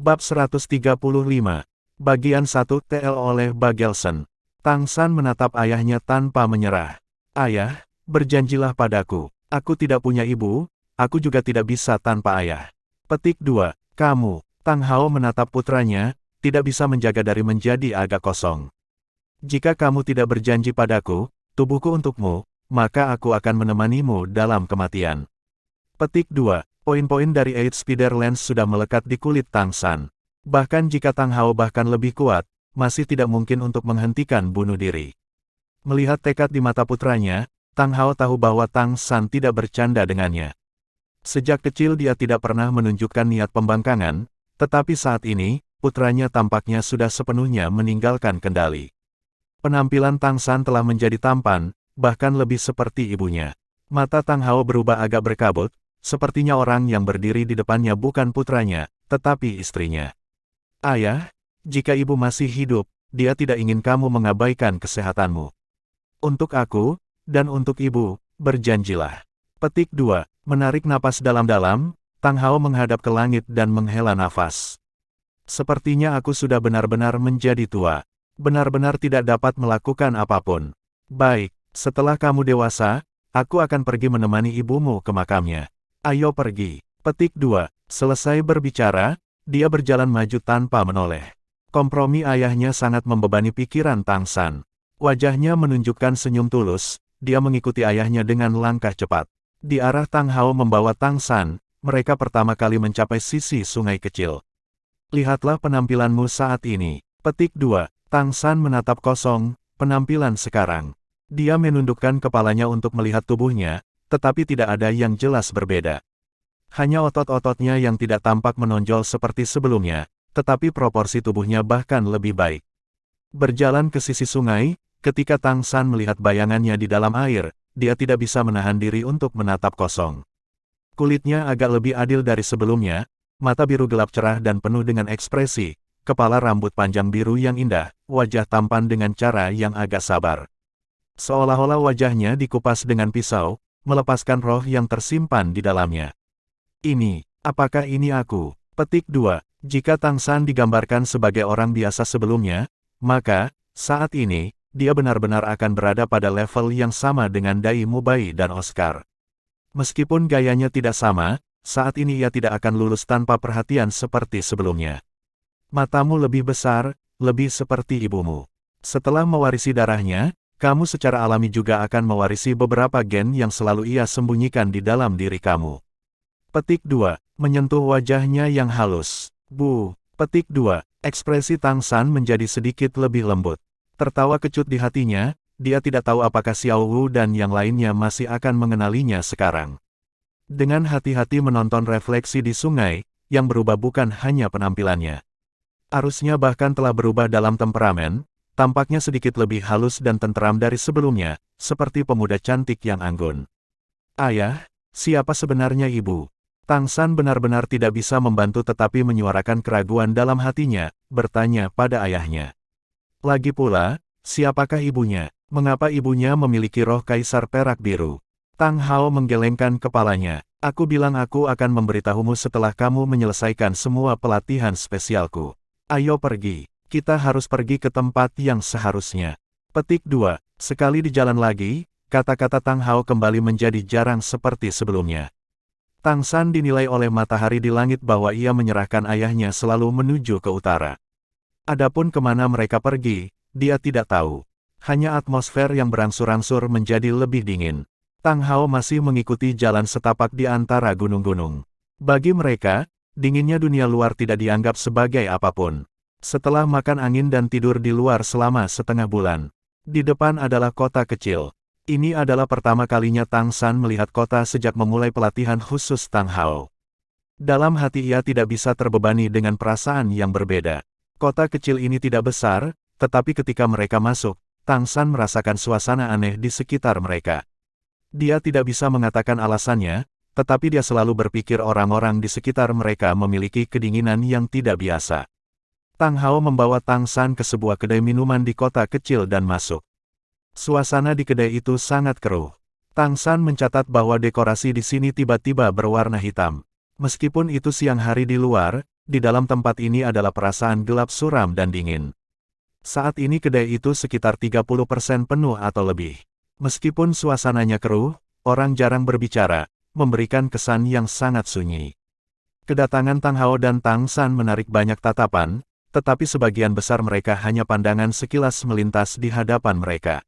Bab 135. Bagian 1 TL oleh Bagelson. Tang San menatap ayahnya tanpa menyerah. Ayah, berjanjilah padaku. Aku tidak punya ibu, aku juga tidak bisa tanpa ayah. Petik 2. Kamu, Tang Hao menatap putranya, tidak bisa menjaga dari menjadi agak kosong. Jika kamu tidak berjanji padaku, tubuhku untukmu, maka aku akan menemanimu dalam kematian. Petik 2. Poin-poin dari Eight Spider Lens sudah melekat di kulit Tang San. Bahkan jika Tang Hao bahkan lebih kuat, masih tidak mungkin untuk menghentikan bunuh diri. Melihat tekad di mata putranya, Tang Hao tahu bahwa Tang San tidak bercanda dengannya. Sejak kecil dia tidak pernah menunjukkan niat pembangkangan, tetapi saat ini, putranya tampaknya sudah sepenuhnya meninggalkan kendali. Penampilan Tang San telah menjadi tampan, bahkan lebih seperti ibunya. Mata Tang Hao berubah agak berkabut, sepertinya orang yang berdiri di depannya bukan putranya, tetapi istrinya. Ayah, jika ibu masih hidup, dia tidak ingin kamu mengabaikan kesehatanmu. Untuk aku, dan untuk ibu, berjanjilah. Petik 2. Menarik napas dalam-dalam, Tang Hao menghadap ke langit dan menghela nafas. Sepertinya aku sudah benar-benar menjadi tua. Benar-benar tidak dapat melakukan apapun. Baik, setelah kamu dewasa, aku akan pergi menemani ibumu ke makamnya. Ayo pergi. Petik 2. Selesai berbicara, dia berjalan maju tanpa menoleh. Kompromi ayahnya sangat membebani pikiran Tang San. Wajahnya menunjukkan senyum tulus, dia mengikuti ayahnya dengan langkah cepat. Di arah Tang Hao membawa Tang San, mereka pertama kali mencapai sisi sungai kecil. Lihatlah penampilanmu saat ini. Petik 2. Tang San menatap kosong, penampilan sekarang. Dia menundukkan kepalanya untuk melihat tubuhnya, tetapi tidak ada yang jelas berbeda. Hanya otot-ototnya yang tidak tampak menonjol seperti sebelumnya, tetapi proporsi tubuhnya bahkan lebih baik. Berjalan ke sisi sungai, ketika Tang San melihat bayangannya di dalam air, dia tidak bisa menahan diri untuk menatap kosong. Kulitnya agak lebih adil dari sebelumnya, mata biru gelap cerah dan penuh dengan ekspresi, kepala rambut panjang biru yang indah, wajah tampan dengan cara yang agak sabar. Seolah-olah wajahnya dikupas dengan pisau, melepaskan roh yang tersimpan di dalamnya. Apakah ini aku? Petik 2. Jika Tang San digambarkan sebagai orang biasa sebelumnya, maka, saat ini, dia benar-benar akan berada pada level yang sama dengan Dai Mubai dan Oscar. Meskipun gayanya tidak sama, saat ini ia tidak akan lulus tanpa perhatian seperti sebelumnya. Matamu lebih besar, lebih seperti ibumu. Setelah mewarisi darahnya, kamu secara alami juga akan mewarisi beberapa gen yang selalu ia sembunyikan di dalam diri kamu. Petik 2. Menyentuh wajahnya yang halus. Petik 2. Ekspresi Tang San menjadi sedikit lebih lembut. Tertawa kecut di hatinya, dia tidak tahu apakah Xiao Wu dan yang lainnya masih akan mengenalinya sekarang. Dengan hati-hati menonton refleksi di sungai, yang berubah bukan hanya penampilannya. Arusnya bahkan telah berubah dalam temperamen, tampaknya sedikit lebih halus dan tenteram dari sebelumnya, seperti pemuda cantik yang anggun. Ayah, siapa sebenarnya ibu? Tang San benar-benar tidak bisa membantu tetapi menyuarakan keraguan dalam hatinya, bertanya pada ayahnya. Lagi pula, siapakah ibunya? Mengapa ibunya memiliki roh kaisar perak biru? Tang Hao menggelengkan kepalanya. Aku bilang aku akan memberitahumu setelah kamu menyelesaikan semua pelatihan spesialku. Ayo pergi. Kita harus pergi ke tempat yang seharusnya. Petik 2. Sekali di jalan lagi, kata-kata Tang Hao kembali menjadi jarang seperti sebelumnya. Tang San dinilai oleh matahari di langit bahwa ia menyerahkan ayahnya selalu menuju ke utara. Adapun kemana mereka pergi, dia tidak tahu. Hanya atmosfer yang berangsur-angsur menjadi lebih dingin. Tang Hao masih mengikuti jalan setapak di antara gunung-gunung. Bagi mereka, dinginnya dunia luar tidak dianggap sebagai apapun. Setelah makan angin dan tidur di luar selama setengah bulan, di depan adalah kota kecil. Ini adalah pertama kalinya Tang San melihat kota sejak memulai pelatihan khusus Tang Hao. Dalam hati ia tidak bisa terbebani dengan perasaan yang berbeda. Kota kecil ini tidak besar, tetapi ketika mereka masuk, Tang San merasakan suasana aneh di sekitar mereka. Dia tidak bisa mengatakan alasannya, tetapi dia selalu berpikir orang-orang di sekitar mereka memiliki kedinginan yang tidak biasa. Tang Hao membawa Tang San ke sebuah kedai minuman di kota kecil dan masuk. Suasana di kedai itu sangat keruh. Tang San mencatat bahwa dekorasi di sini tiba-tiba berwarna hitam. Meskipun itu siang hari di luar, di dalam tempat ini adalah perasaan gelap suram dan dingin. Saat ini kedai itu sekitar 30% penuh atau lebih. Meskipun suasananya keruh, orang jarang berbicara, memberikan kesan yang sangat sunyi. Kedatangan Tang Hao dan Tang San menarik banyak tatapan, tetapi sebagian besar mereka hanya pandangan sekilas melintas di hadapan mereka.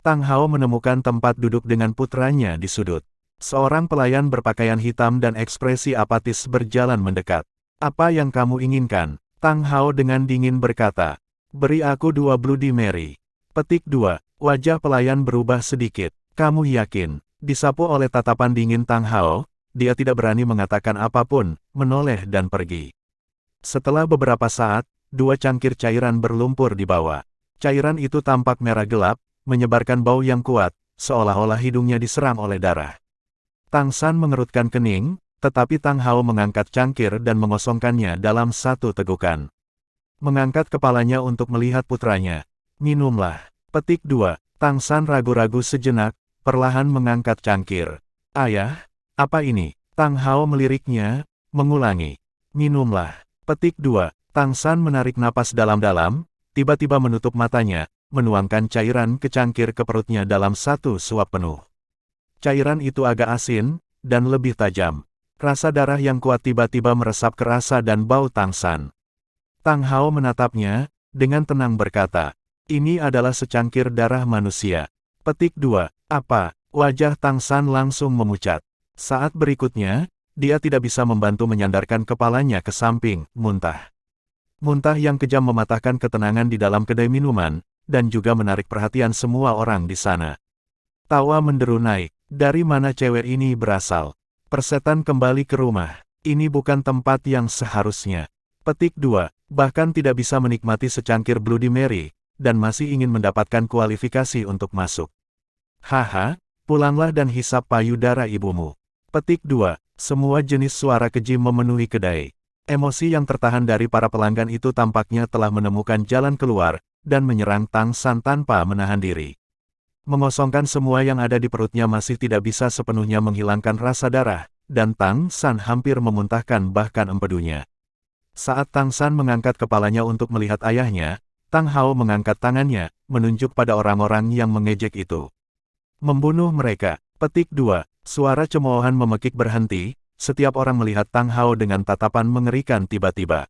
Tang Hao menemukan tempat duduk dengan putranya di sudut. Seorang pelayan berpakaian hitam dan ekspresi apatis berjalan mendekat. "Apa yang kamu inginkan?" Tang Hao dengan dingin berkata. "Beri aku 2 Bloody Mary." Petik 2. Wajah pelayan berubah sedikit. "Kamu yakin?" Disapu oleh tatapan dingin Tang Hao, dia tidak berani mengatakan apapun, menoleh dan pergi. Setelah beberapa saat, 2 cangkir cairan berlumpur di bawah. Cairan itu tampak merah gelap, menyebarkan bau yang kuat, seolah-olah hidungnya diserang oleh darah. Tang San mengerutkan kening, tetapi Tang Hao mengangkat cangkir dan mengosongkannya dalam satu tegukan. Mengangkat kepalanya untuk melihat putranya. "Minumlah." Petik 2. Tang San ragu-ragu sejenak, perlahan mengangkat cangkir. "Ayah, apa ini?" Tang Hao meliriknya, mengulangi. "Minumlah." Petik 2. Tang San menarik napas dalam-dalam, tiba-tiba menutup matanya, menuangkan cairan ke cangkir ke perutnya dalam satu suap penuh. Cairan itu agak asin, dan lebih tajam. Rasa darah yang kuat tiba-tiba meresap ke rasa dan bau Tang San. Tang Hao menatapnya, dengan tenang berkata, "Ini adalah secangkir darah manusia." Petik 2. "Apa?" Wajah Tang San langsung memucat. Saat berikutnya, dia tidak bisa membantu menyandarkan kepalanya ke samping, muntah. Muntah yang kejam mematahkan ketenangan di dalam kedai minuman, dan juga menarik perhatian semua orang di sana. Tawa menderu naik. Dari mana cewek ini berasal? Persetan kembali ke rumah. Ini bukan tempat yang seharusnya. Petik 2. Bahkan tidak bisa menikmati secangkir Bloody Mary, dan masih ingin mendapatkan kualifikasi untuk masuk. Haha, pulanglah dan hisap payudara ibumu. Petik 2. Semua jenis suara keji memenuhi kedai. Emosi yang tertahan dari para pelanggan itu tampaknya telah menemukan jalan keluar, dan menyerang Tang San tanpa menahan diri. Mengosongkan semua yang ada di perutnya masih tidak bisa sepenuhnya menghilangkan rasa darah, dan Tang San hampir memuntahkan bahkan empedunya. Saat Tang San mengangkat kepalanya untuk melihat ayahnya, Tang Hao mengangkat tangannya, menunjuk pada orang-orang yang mengejek itu. "Membunuh mereka." Petik 2. Suara cemoohan memekik berhenti, setiap orang melihat Tang Hao dengan tatapan mengerikan tiba-tiba.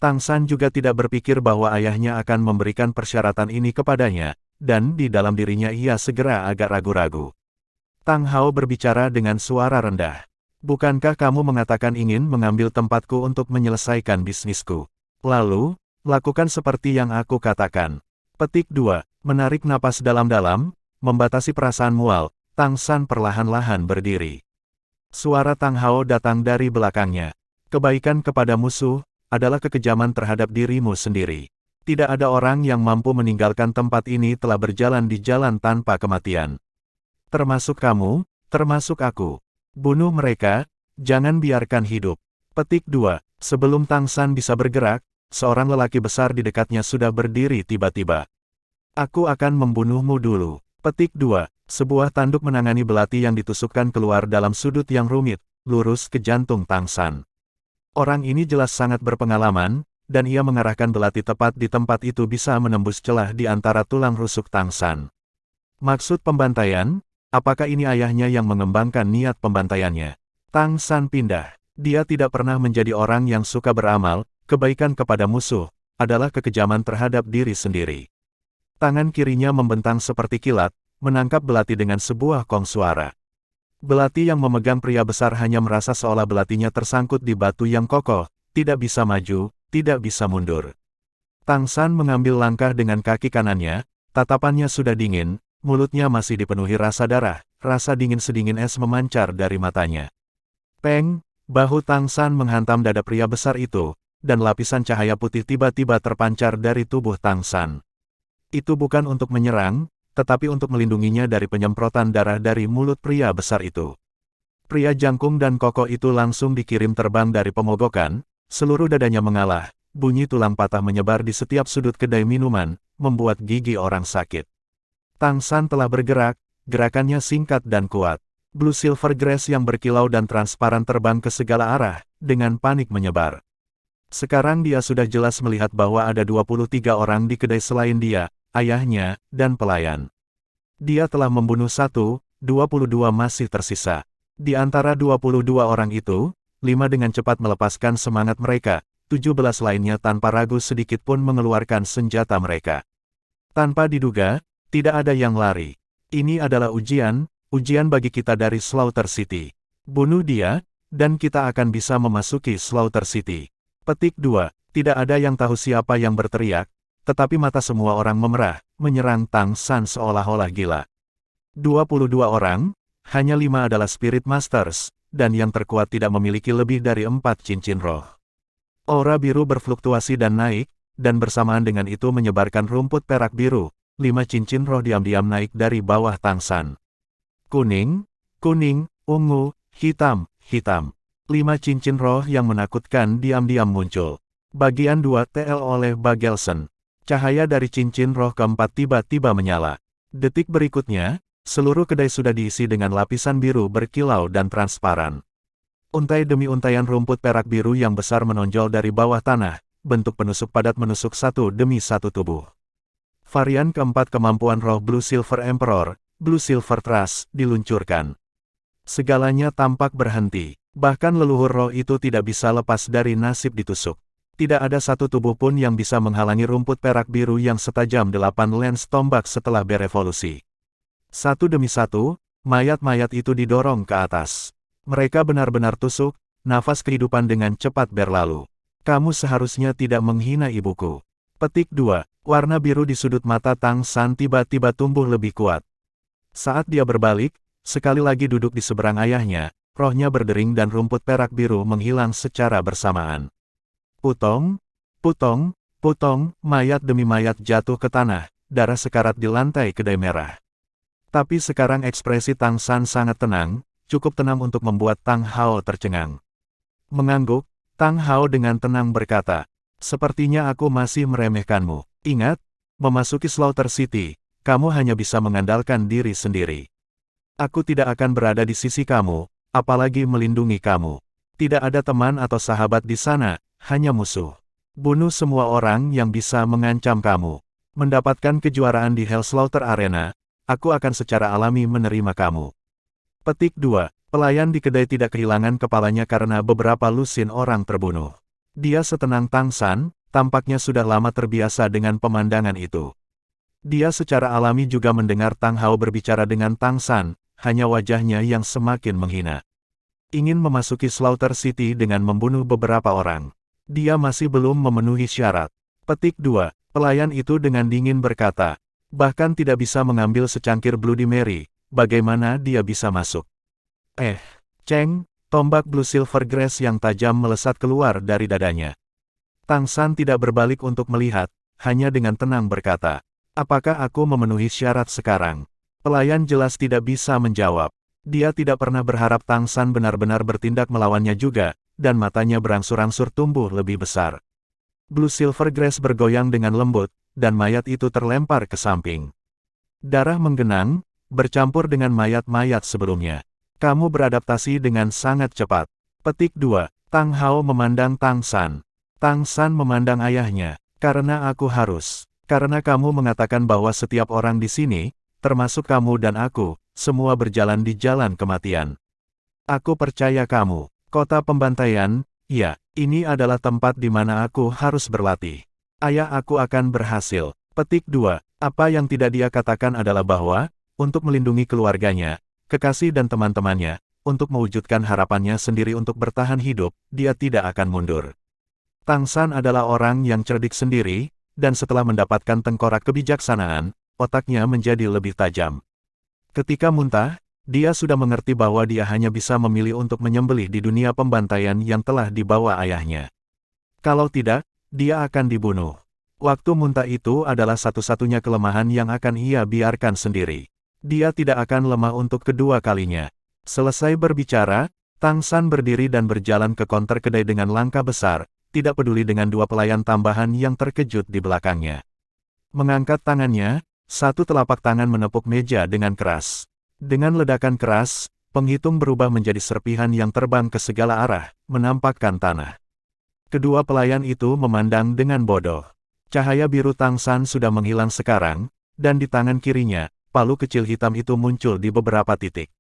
Tang San juga tidak berpikir bahwa ayahnya akan memberikan persyaratan ini kepadanya, dan di dalam dirinya ia segera agak ragu-ragu. Tang Hao berbicara dengan suara rendah. "Bukankah kamu mengatakan ingin mengambil tempatku untuk menyelesaikan bisnisku? Lalu, lakukan seperti yang aku katakan." Petik 2. Menarik napas dalam-dalam, membatasi perasaan mual, Tang San perlahan-lahan berdiri. Suara Tang Hao datang dari belakangnya. "Kebaikan kepada musuh, adalah kekejaman terhadap dirimu sendiri. Tidak ada orang yang mampu meninggalkan tempat ini telah berjalan di jalan tanpa kematian. Termasuk kamu, termasuk aku. Bunuh mereka, jangan biarkan hidup." Petik 2. Sebelum Tang San bisa bergerak, seorang lelaki besar di dekatnya sudah berdiri tiba-tiba. "Aku akan membunuhmu dulu." Petik 2. Sebuah tanduk menangani belati yang ditusukkan keluar dalam sudut yang rumit, lurus ke jantung Tang San. Orang ini jelas sangat berpengalaman, dan ia mengarahkan belati tepat di tempat itu bisa menembus celah di antara tulang rusuk Tang San. Maksud pembantaian? Apakah ini ayahnya yang mengembangkan niat pembantaiannya? Tang San pindah. Dia tidak pernah menjadi orang yang suka beramal, kebaikan kepada musuh, adalah kekejaman terhadap diri sendiri. Tangan kirinya membentang seperti kilat, menangkap belati dengan sebuah kong suara. Belati yang memegang pria besar hanya merasa seolah belatinya tersangkut di batu yang kokoh, tidak bisa maju, tidak bisa mundur. Tang San mengambil langkah dengan kaki kanannya, tatapannya sudah dingin, mulutnya masih dipenuhi rasa darah, rasa dingin sedingin es memancar dari matanya. Peng, bahu Tang San menghantam dada pria besar itu, dan lapisan cahaya putih tiba-tiba terpancar dari tubuh Tang San. Itu bukan untuk menyerang, tetapi untuk melindunginya dari penyemprotan darah dari mulut pria besar itu. Pria jangkung dan kokoh itu langsung dikirim terbang dari pemogokan, seluruh dadanya mengalah, bunyi tulang patah menyebar di setiap sudut kedai minuman, membuat gigi orang sakit. Tang San telah bergerak, gerakannya singkat dan kuat. Blue silver grass yang berkilau dan transparan terbang ke segala arah, dengan panik menyebar. Sekarang dia sudah jelas melihat bahwa ada 23 orang di kedai selain dia, ayahnya, dan pelayan. Dia telah membunuh 22 masih tersisa. Di antara 22 orang itu, 5 dengan cepat melepaskan semangat mereka, 17 lainnya tanpa ragu sedikit pun mengeluarkan senjata mereka. Tanpa diduga, tidak ada yang lari. Ini adalah ujian bagi kita dari Slaughter City. Bunuh dia, dan kita akan bisa memasuki Slaughter City. Petik 2. Tidak ada yang tahu siapa yang berteriak, tetapi mata semua orang memerah, menyerang Tang San seolah-olah gila. 22 orang, hanya 5 adalah Spirit Masters, dan yang terkuat tidak memiliki lebih dari 4 cincin roh. Aura biru berfluktuasi dan naik, dan bersamaan dengan itu menyebarkan rumput perak biru. 5 cincin roh diam-diam naik dari bawah Tang San. Kuning, ungu, hitam. 5 cincin roh yang menakutkan diam-diam muncul. Bagian 2 TL oleh Bagelson. Cahaya dari cincin roh keempat tiba-tiba menyala. Detik berikutnya, seluruh kedai sudah diisi dengan lapisan biru berkilau dan transparan. Untai demi untaian rumput perak biru yang besar menonjol dari bawah tanah, bentuk penusuk padat menusuk satu demi satu tubuh. Varian keempat kemampuan roh Blue Silver Emperor, Blue Silver Trust, diluncurkan. Segalanya tampak berhenti. Bahkan leluhur roh itu tidak bisa lepas dari nasib ditusuk. Tidak ada satu tubuh pun yang bisa menghalangi rumput perak biru yang setajam 8 lens tombak setelah berevolusi. Satu demi satu, mayat-mayat itu didorong ke atas. Mereka benar-benar tusuk, nafas kehidupan dengan cepat berlalu. Kamu seharusnya tidak menghina ibuku. Petik 2. Warna biru di sudut mata Tang San tiba-tiba tumbuh lebih kuat. Saat dia berbalik, sekali lagi duduk di seberang ayahnya, rohnya berdering dan rumput perak biru menghilang secara bersamaan. Putong, mayat demi mayat jatuh ke tanah, darah sekarat di lantai kedai merah. Tapi sekarang ekspresi Tang San sangat tenang, cukup tenang untuk membuat Tang Hao tercengang. Mengangguk, Tang Hao dengan tenang berkata, "Sepertinya aku masih meremehkanmu. Ingat, memasuki Slaughter City, kamu hanya bisa mengandalkan diri sendiri. Aku tidak akan berada di sisi kamu, apalagi melindungi kamu. Tidak ada teman atau sahabat di sana, hanya musuh. Bunuh semua orang yang bisa mengancam kamu. Mendapatkan kejuaraan di Hell Slaughter Arena, aku akan secara alami menerima kamu." Petik 2. Pelayan di kedai tidak kehilangan kepalanya karena beberapa lusin orang terbunuh. Dia setenang Tang San, tampaknya sudah lama terbiasa dengan pemandangan itu. Dia secara alami juga mendengar Tang Hao berbicara dengan Tang San, hanya wajahnya yang semakin menghina. Ingin memasuki Slaughter City dengan membunuh beberapa orang. Dia masih belum memenuhi syarat. Petik 2. Pelayan itu dengan dingin berkata, bahkan tidak bisa mengambil secangkir Bloody Mary, bagaimana dia bisa masuk? Cheng, tombak Blue Silver Grace yang tajam melesat keluar dari dadanya. Tang San tidak berbalik untuk melihat, hanya dengan tenang berkata, apakah aku memenuhi syarat sekarang? Pelayan jelas tidak bisa menjawab. Dia tidak pernah berharap Tang San benar-benar bertindak melawannya juga, dan matanya berangsur-angsur tumbuh lebih besar. Blue Silver Grace bergoyang dengan lembut, dan mayat itu terlempar ke samping. Darah menggenang, bercampur dengan mayat-mayat sebelumnya. Kamu beradaptasi dengan sangat cepat. Petik 2. Tang Hao memandang Tang San. Tang San memandang ayahnya. Karena aku harus. Karena kamu mengatakan bahwa setiap orang di sini, termasuk kamu dan aku, semua berjalan di jalan kematian. Aku percaya kamu. Kota pembantaian, ya, ini adalah tempat di mana aku harus berlatih. Ayah aku akan berhasil. Petik 2. Apa yang tidak dia katakan adalah bahwa, untuk melindungi keluarganya, kekasih dan teman-temannya, untuk mewujudkan harapannya sendiri untuk bertahan hidup, dia tidak akan mundur. Tang San adalah orang yang cerdik sendiri, dan setelah mendapatkan tengkorak kebijaksanaan, otaknya menjadi lebih tajam. Ketika muntah, dia sudah mengerti bahwa dia hanya bisa memilih untuk menyembelih di dunia pembantaian yang telah dibawa ayahnya. Kalau tidak, dia akan dibunuh. Waktu muntah itu adalah satu-satunya kelemahan yang akan ia biarkan sendiri. Dia tidak akan lemah untuk kedua kalinya. Selesai berbicara, Tang San berdiri dan berjalan ke konter kedai dengan langkah besar, tidak peduli dengan dua pelayan tambahan yang terkejut di belakangnya. Mengangkat tangannya, satu telapak tangan menepuk meja dengan keras. Dengan ledakan keras, penghitung berubah menjadi serpihan yang terbang ke segala arah, menampakkan tanah. Kedua pelayan itu memandang dengan bodoh. Cahaya biru Tang San sudah menghilang sekarang, dan di tangan kirinya, palu kecil hitam itu muncul di beberapa titik.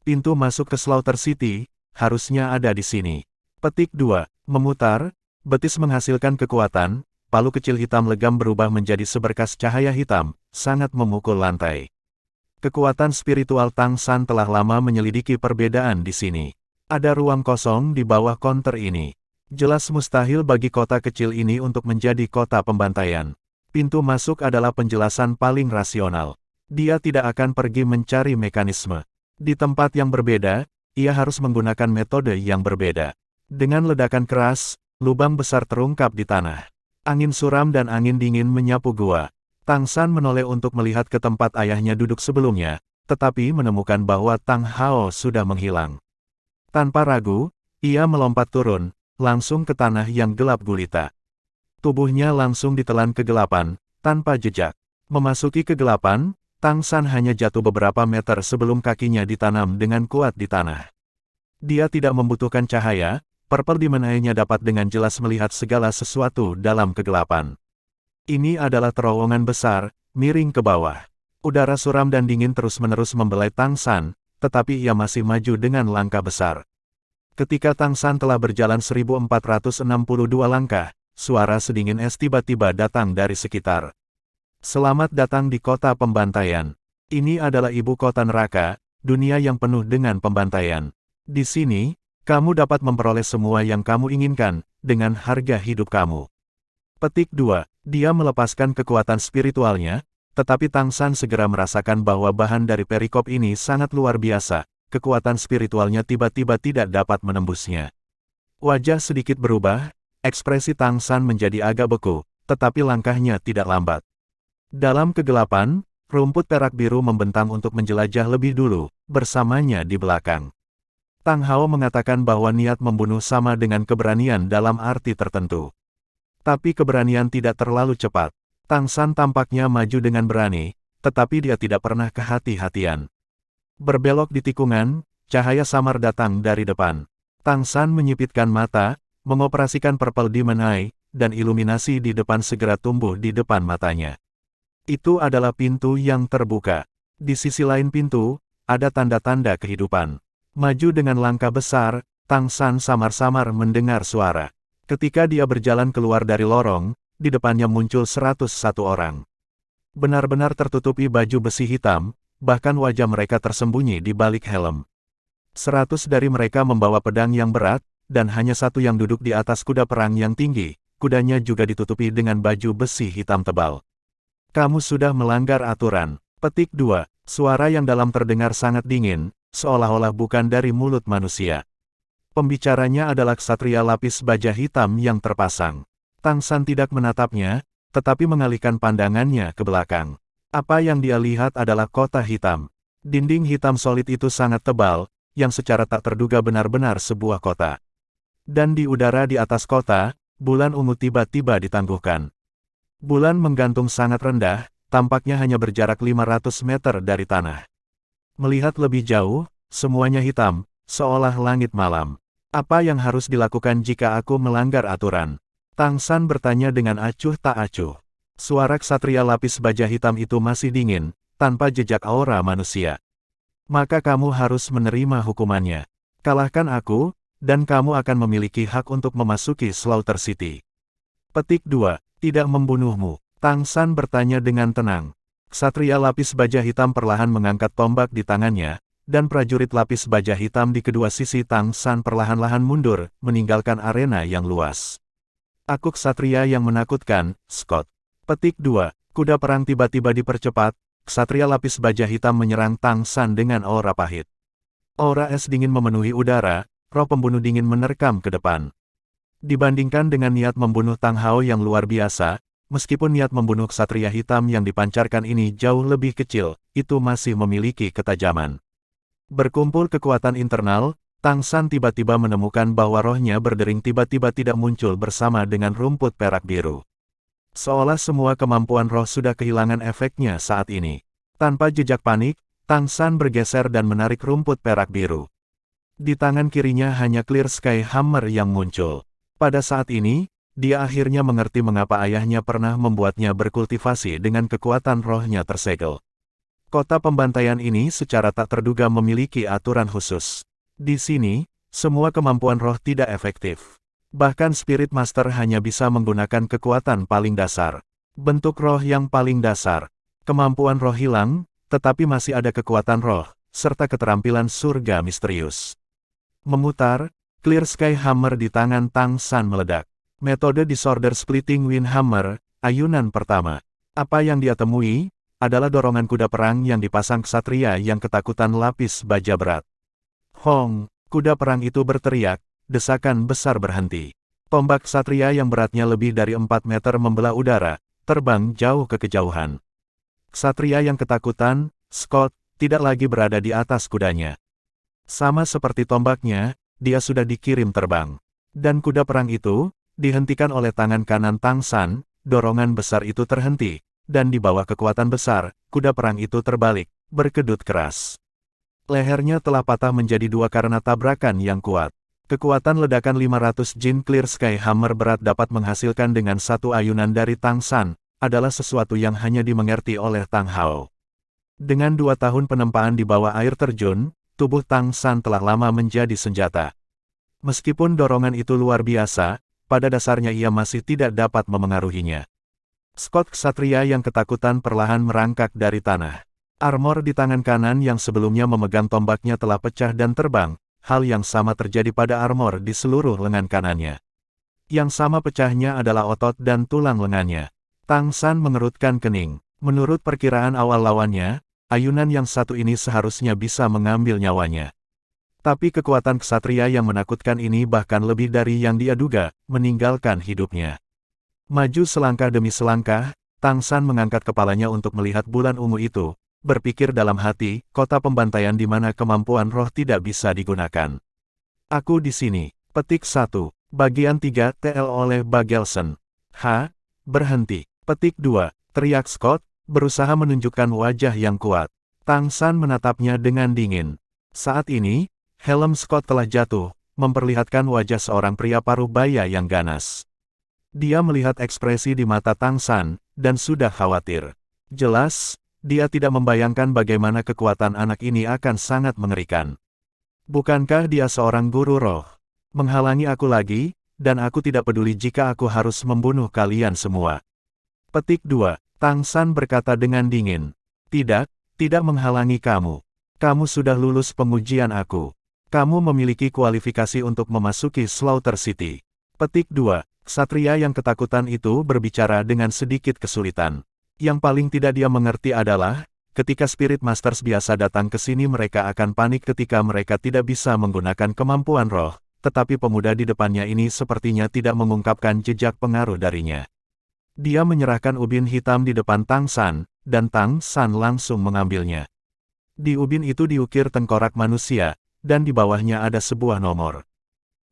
Pintu masuk ke Slaughter City, harusnya ada di sini. Petik 2. Memutar, betis menghasilkan kekuatan, palu kecil hitam legam berubah menjadi seberkas cahaya hitam, sangat memukul lantai. Kekuatan spiritual Tang San telah lama menyelidiki perbedaan di sini. Ada ruang kosong di bawah counter ini. Jelas mustahil bagi kota kecil ini untuk menjadi kota pembantaian. Pintu masuk adalah penjelasan paling rasional. Dia tidak akan pergi mencari mekanisme. Di tempat yang berbeda, ia harus menggunakan metode yang berbeda. Dengan ledakan keras, lubang besar terungkap di tanah. Angin suram dan angin dingin menyapu gua. Tang San menoleh untuk melihat ke tempat ayahnya duduk sebelumnya, tetapi menemukan bahwa Tang Hao sudah menghilang. Tanpa ragu, ia melompat turun, langsung ke tanah yang gelap gulita. Tubuhnya langsung ditelan kegelapan, tanpa jejak. Memasuki kegelapan, Tang San hanya jatuh beberapa meter sebelum kakinya ditanam dengan kuat di tanah. Dia tidak membutuhkan cahaya, Purple Demon Eye-nya dapat dengan jelas melihat segala sesuatu dalam kegelapan. Ini adalah terowongan besar, miring ke bawah. Udara suram dan dingin terus-menerus membelai Tang San, tetapi ia masih maju dengan langkah besar. Ketika Tang San telah berjalan 1462 langkah, suara sedingin es tiba-tiba datang dari sekitar. Selamat datang di kota pembantaian. Ini adalah ibu kota neraka, dunia yang penuh dengan pembantaian. Di sini, kamu dapat memperoleh semua yang kamu inginkan, dengan harga hidup kamu. Petik 2. Dia melepaskan kekuatan spiritualnya, tetapi Tang San segera merasakan bahwa bahan dari perikop ini sangat luar biasa. Kekuatan spiritualnya tiba-tiba tidak dapat menembusnya. Wajah sedikit berubah, ekspresi Tang San menjadi agak beku, tetapi langkahnya tidak lambat. Dalam kegelapan, rumput perak biru membentang untuk menjelajah lebih dulu, bersamanya di belakang. Tang Hao mengatakan bahwa niat membunuh sama dengan keberanian dalam arti tertentu. Tapi keberanian tidak terlalu cepat. Tang San tampaknya maju dengan berani, tetapi dia tidak pernah kehati-hatian. Berbelok di tikungan, cahaya samar datang dari depan. Tang San menyipitkan mata, mengoperasikan Purple Demon Eye, dan iluminasi di depan segera tumbuh di depan matanya. Itu adalah pintu yang terbuka. Di sisi lain pintu, ada tanda-tanda kehidupan. Maju dengan langkah besar, Tang San samar-samar mendengar suara. Ketika dia berjalan keluar dari lorong, di depannya muncul 101 orang. Benar-benar tertutupi baju besi hitam, bahkan wajah mereka tersembunyi di balik helm. 100 dari mereka membawa pedang yang berat, dan hanya satu yang duduk di atas kuda perang yang tinggi, kudanya juga ditutupi dengan baju besi hitam tebal. Kamu sudah melanggar aturan. Petik 2. Suara yang dalam terdengar sangat dingin, seolah-olah bukan dari mulut manusia. Pembicaranya adalah ksatria lapis baja hitam yang terpasang. Tang San tidak menatapnya, tetapi mengalihkan pandangannya ke belakang. Apa yang dia lihat adalah kota hitam. Dinding hitam solid itu sangat tebal, yang secara tak terduga benar-benar sebuah kota. Dan di udara di atas kota, bulan ungu tiba-tiba ditangguhkan. Bulan menggantung sangat rendah, tampaknya hanya berjarak 500 meter dari tanah. Melihat lebih jauh, semuanya hitam, seolah langit malam. Apa yang harus dilakukan jika aku melanggar aturan? Tang San bertanya dengan acuh tak acuh. Suara ksatria lapis baja hitam itu masih dingin, tanpa jejak aura manusia. Maka kamu harus menerima hukumannya. Kalahkan aku, dan kamu akan memiliki hak untuk memasuki Slaughter City. Petik 2. Tidak membunuhmu. Tang San bertanya dengan tenang. Ksatria lapis baja hitam perlahan mengangkat tombak di tangannya, dan prajurit lapis baja hitam di kedua sisi Tang San perlahan-lahan mundur, meninggalkan arena yang luas. Aku ksatria yang menakutkan, Scott. Petik 2. Kuda perang tiba-tiba dipercepat, ksatria lapis baja hitam menyerang Tang San dengan aura pahit. Aura es dingin memenuhi udara, roh pembunuh dingin menerkam ke depan. Dibandingkan dengan niat membunuh Tang Hao yang luar biasa, meskipun niat membunuh ksatria hitam yang dipancarkan ini jauh lebih kecil, itu masih memiliki ketajaman. Berkumpul kekuatan internal, Tang San tiba-tiba menemukan bahwa rohnya berdering tiba-tiba tidak muncul bersama dengan rumput perak biru. Seolah semua kemampuan roh sudah kehilangan efeknya saat ini. Tanpa jejak panik, Tang San bergeser dan menarik rumput perak biru. Di tangan kirinya hanya Clear Sky Hammer yang muncul. Pada saat ini, dia akhirnya mengerti mengapa ayahnya pernah membuatnya berkultivasi dengan kekuatan rohnya tersegel. Kota pembantaian ini secara tak terduga memiliki aturan khusus. Di sini, semua kemampuan roh tidak efektif. Bahkan Spirit Master hanya bisa menggunakan kekuatan paling dasar. Bentuk roh yang paling dasar. Kemampuan roh hilang, tetapi masih ada kekuatan roh, serta keterampilan surga misterius. Memutar, Clear Sky Hammer di tangan Tang San meledak. Metode Disorder Splitting Wind Hammer, ayunan pertama. Apa yang dia temui, adalah dorongan kuda perang yang dipasang ksatria yang ketakutan lapis baja berat. Hong, kuda perang itu berteriak, desakan besar berhenti. Tombak ksatria yang beratnya lebih dari 4 meter membelah udara, terbang jauh ke kejauhan. Ksatria yang ketakutan, Scott, tidak lagi berada di atas kudanya. Sama seperti tombaknya, dia sudah dikirim terbang. Dan kuda perang itu, dihentikan oleh tangan kanan Tang San, dorongan besar itu terhenti, dan di bawah kekuatan besar, kuda perang itu terbalik, berkedut keras. Lehernya telah patah menjadi dua karena tabrakan yang kuat. Kekuatan ledakan 500 Jin Clear Sky Hammer berat dapat menghasilkan dengan satu ayunan dari Tang San, adalah sesuatu yang hanya dimengerti oleh Tang Hao. Dengan 2 tahun penempaan di bawah air terjun, tubuh Tang San telah lama menjadi senjata. Meskipun dorongan itu luar biasa, pada dasarnya ia masih tidak dapat memengaruhinya. Scott ksatria yang ketakutan perlahan merangkak dari tanah. Armor di tangan kanan yang sebelumnya memegang tombaknya telah pecah dan terbang, hal yang sama terjadi pada armor di seluruh lengan kanannya. Yang sama pecahnya adalah otot dan tulang lengannya. Tang San mengerutkan kening. Menurut perkiraan awal lawannya, ayunan yang satu ini seharusnya bisa mengambil nyawanya. Tapi kekuatan ksatria yang menakutkan ini bahkan lebih dari yang dia duga, meninggalkan hidupnya. Maju selangkah demi selangkah, Tang San mengangkat kepalanya untuk melihat bulan ungu itu, berpikir dalam hati, kota pembantaian di mana kemampuan roh tidak bisa digunakan. Aku di sini. Petik 1. Bagian 3 TL oleh Bagelson. Berhenti. Petik 2. Teriak Scott, berusaha menunjukkan wajah yang kuat. Tang San menatapnya dengan dingin. Saat ini, helm Scott telah jatuh, memperlihatkan wajah seorang pria paruh baya yang ganas. Dia melihat ekspresi di mata Tang San, dan sudah khawatir. Jelas, dia tidak membayangkan bagaimana kekuatan anak ini akan sangat mengerikan. Bukankah dia seorang guru roh? Menghalangi aku lagi, dan aku tidak peduli jika aku harus membunuh kalian semua. Petik 2. Tang San berkata dengan dingin. Tidak menghalangi kamu. Kamu sudah lulus pengujian aku. Kamu memiliki kualifikasi untuk memasuki Slaughter City. Petik 2. Ksatria yang ketakutan itu berbicara dengan sedikit kesulitan. Yang paling tidak dia mengerti adalah, ketika Spirit Masters biasa datang ke sini mereka akan panik ketika mereka tidak bisa menggunakan kemampuan roh, tetapi pemuda di depannya ini sepertinya tidak mengungkapkan jejak pengaruh darinya. Dia menyerahkan ubin hitam di depan Tang San, dan Tang San langsung mengambilnya. Di ubin itu diukir tengkorak manusia, dan di bawahnya ada sebuah nomor.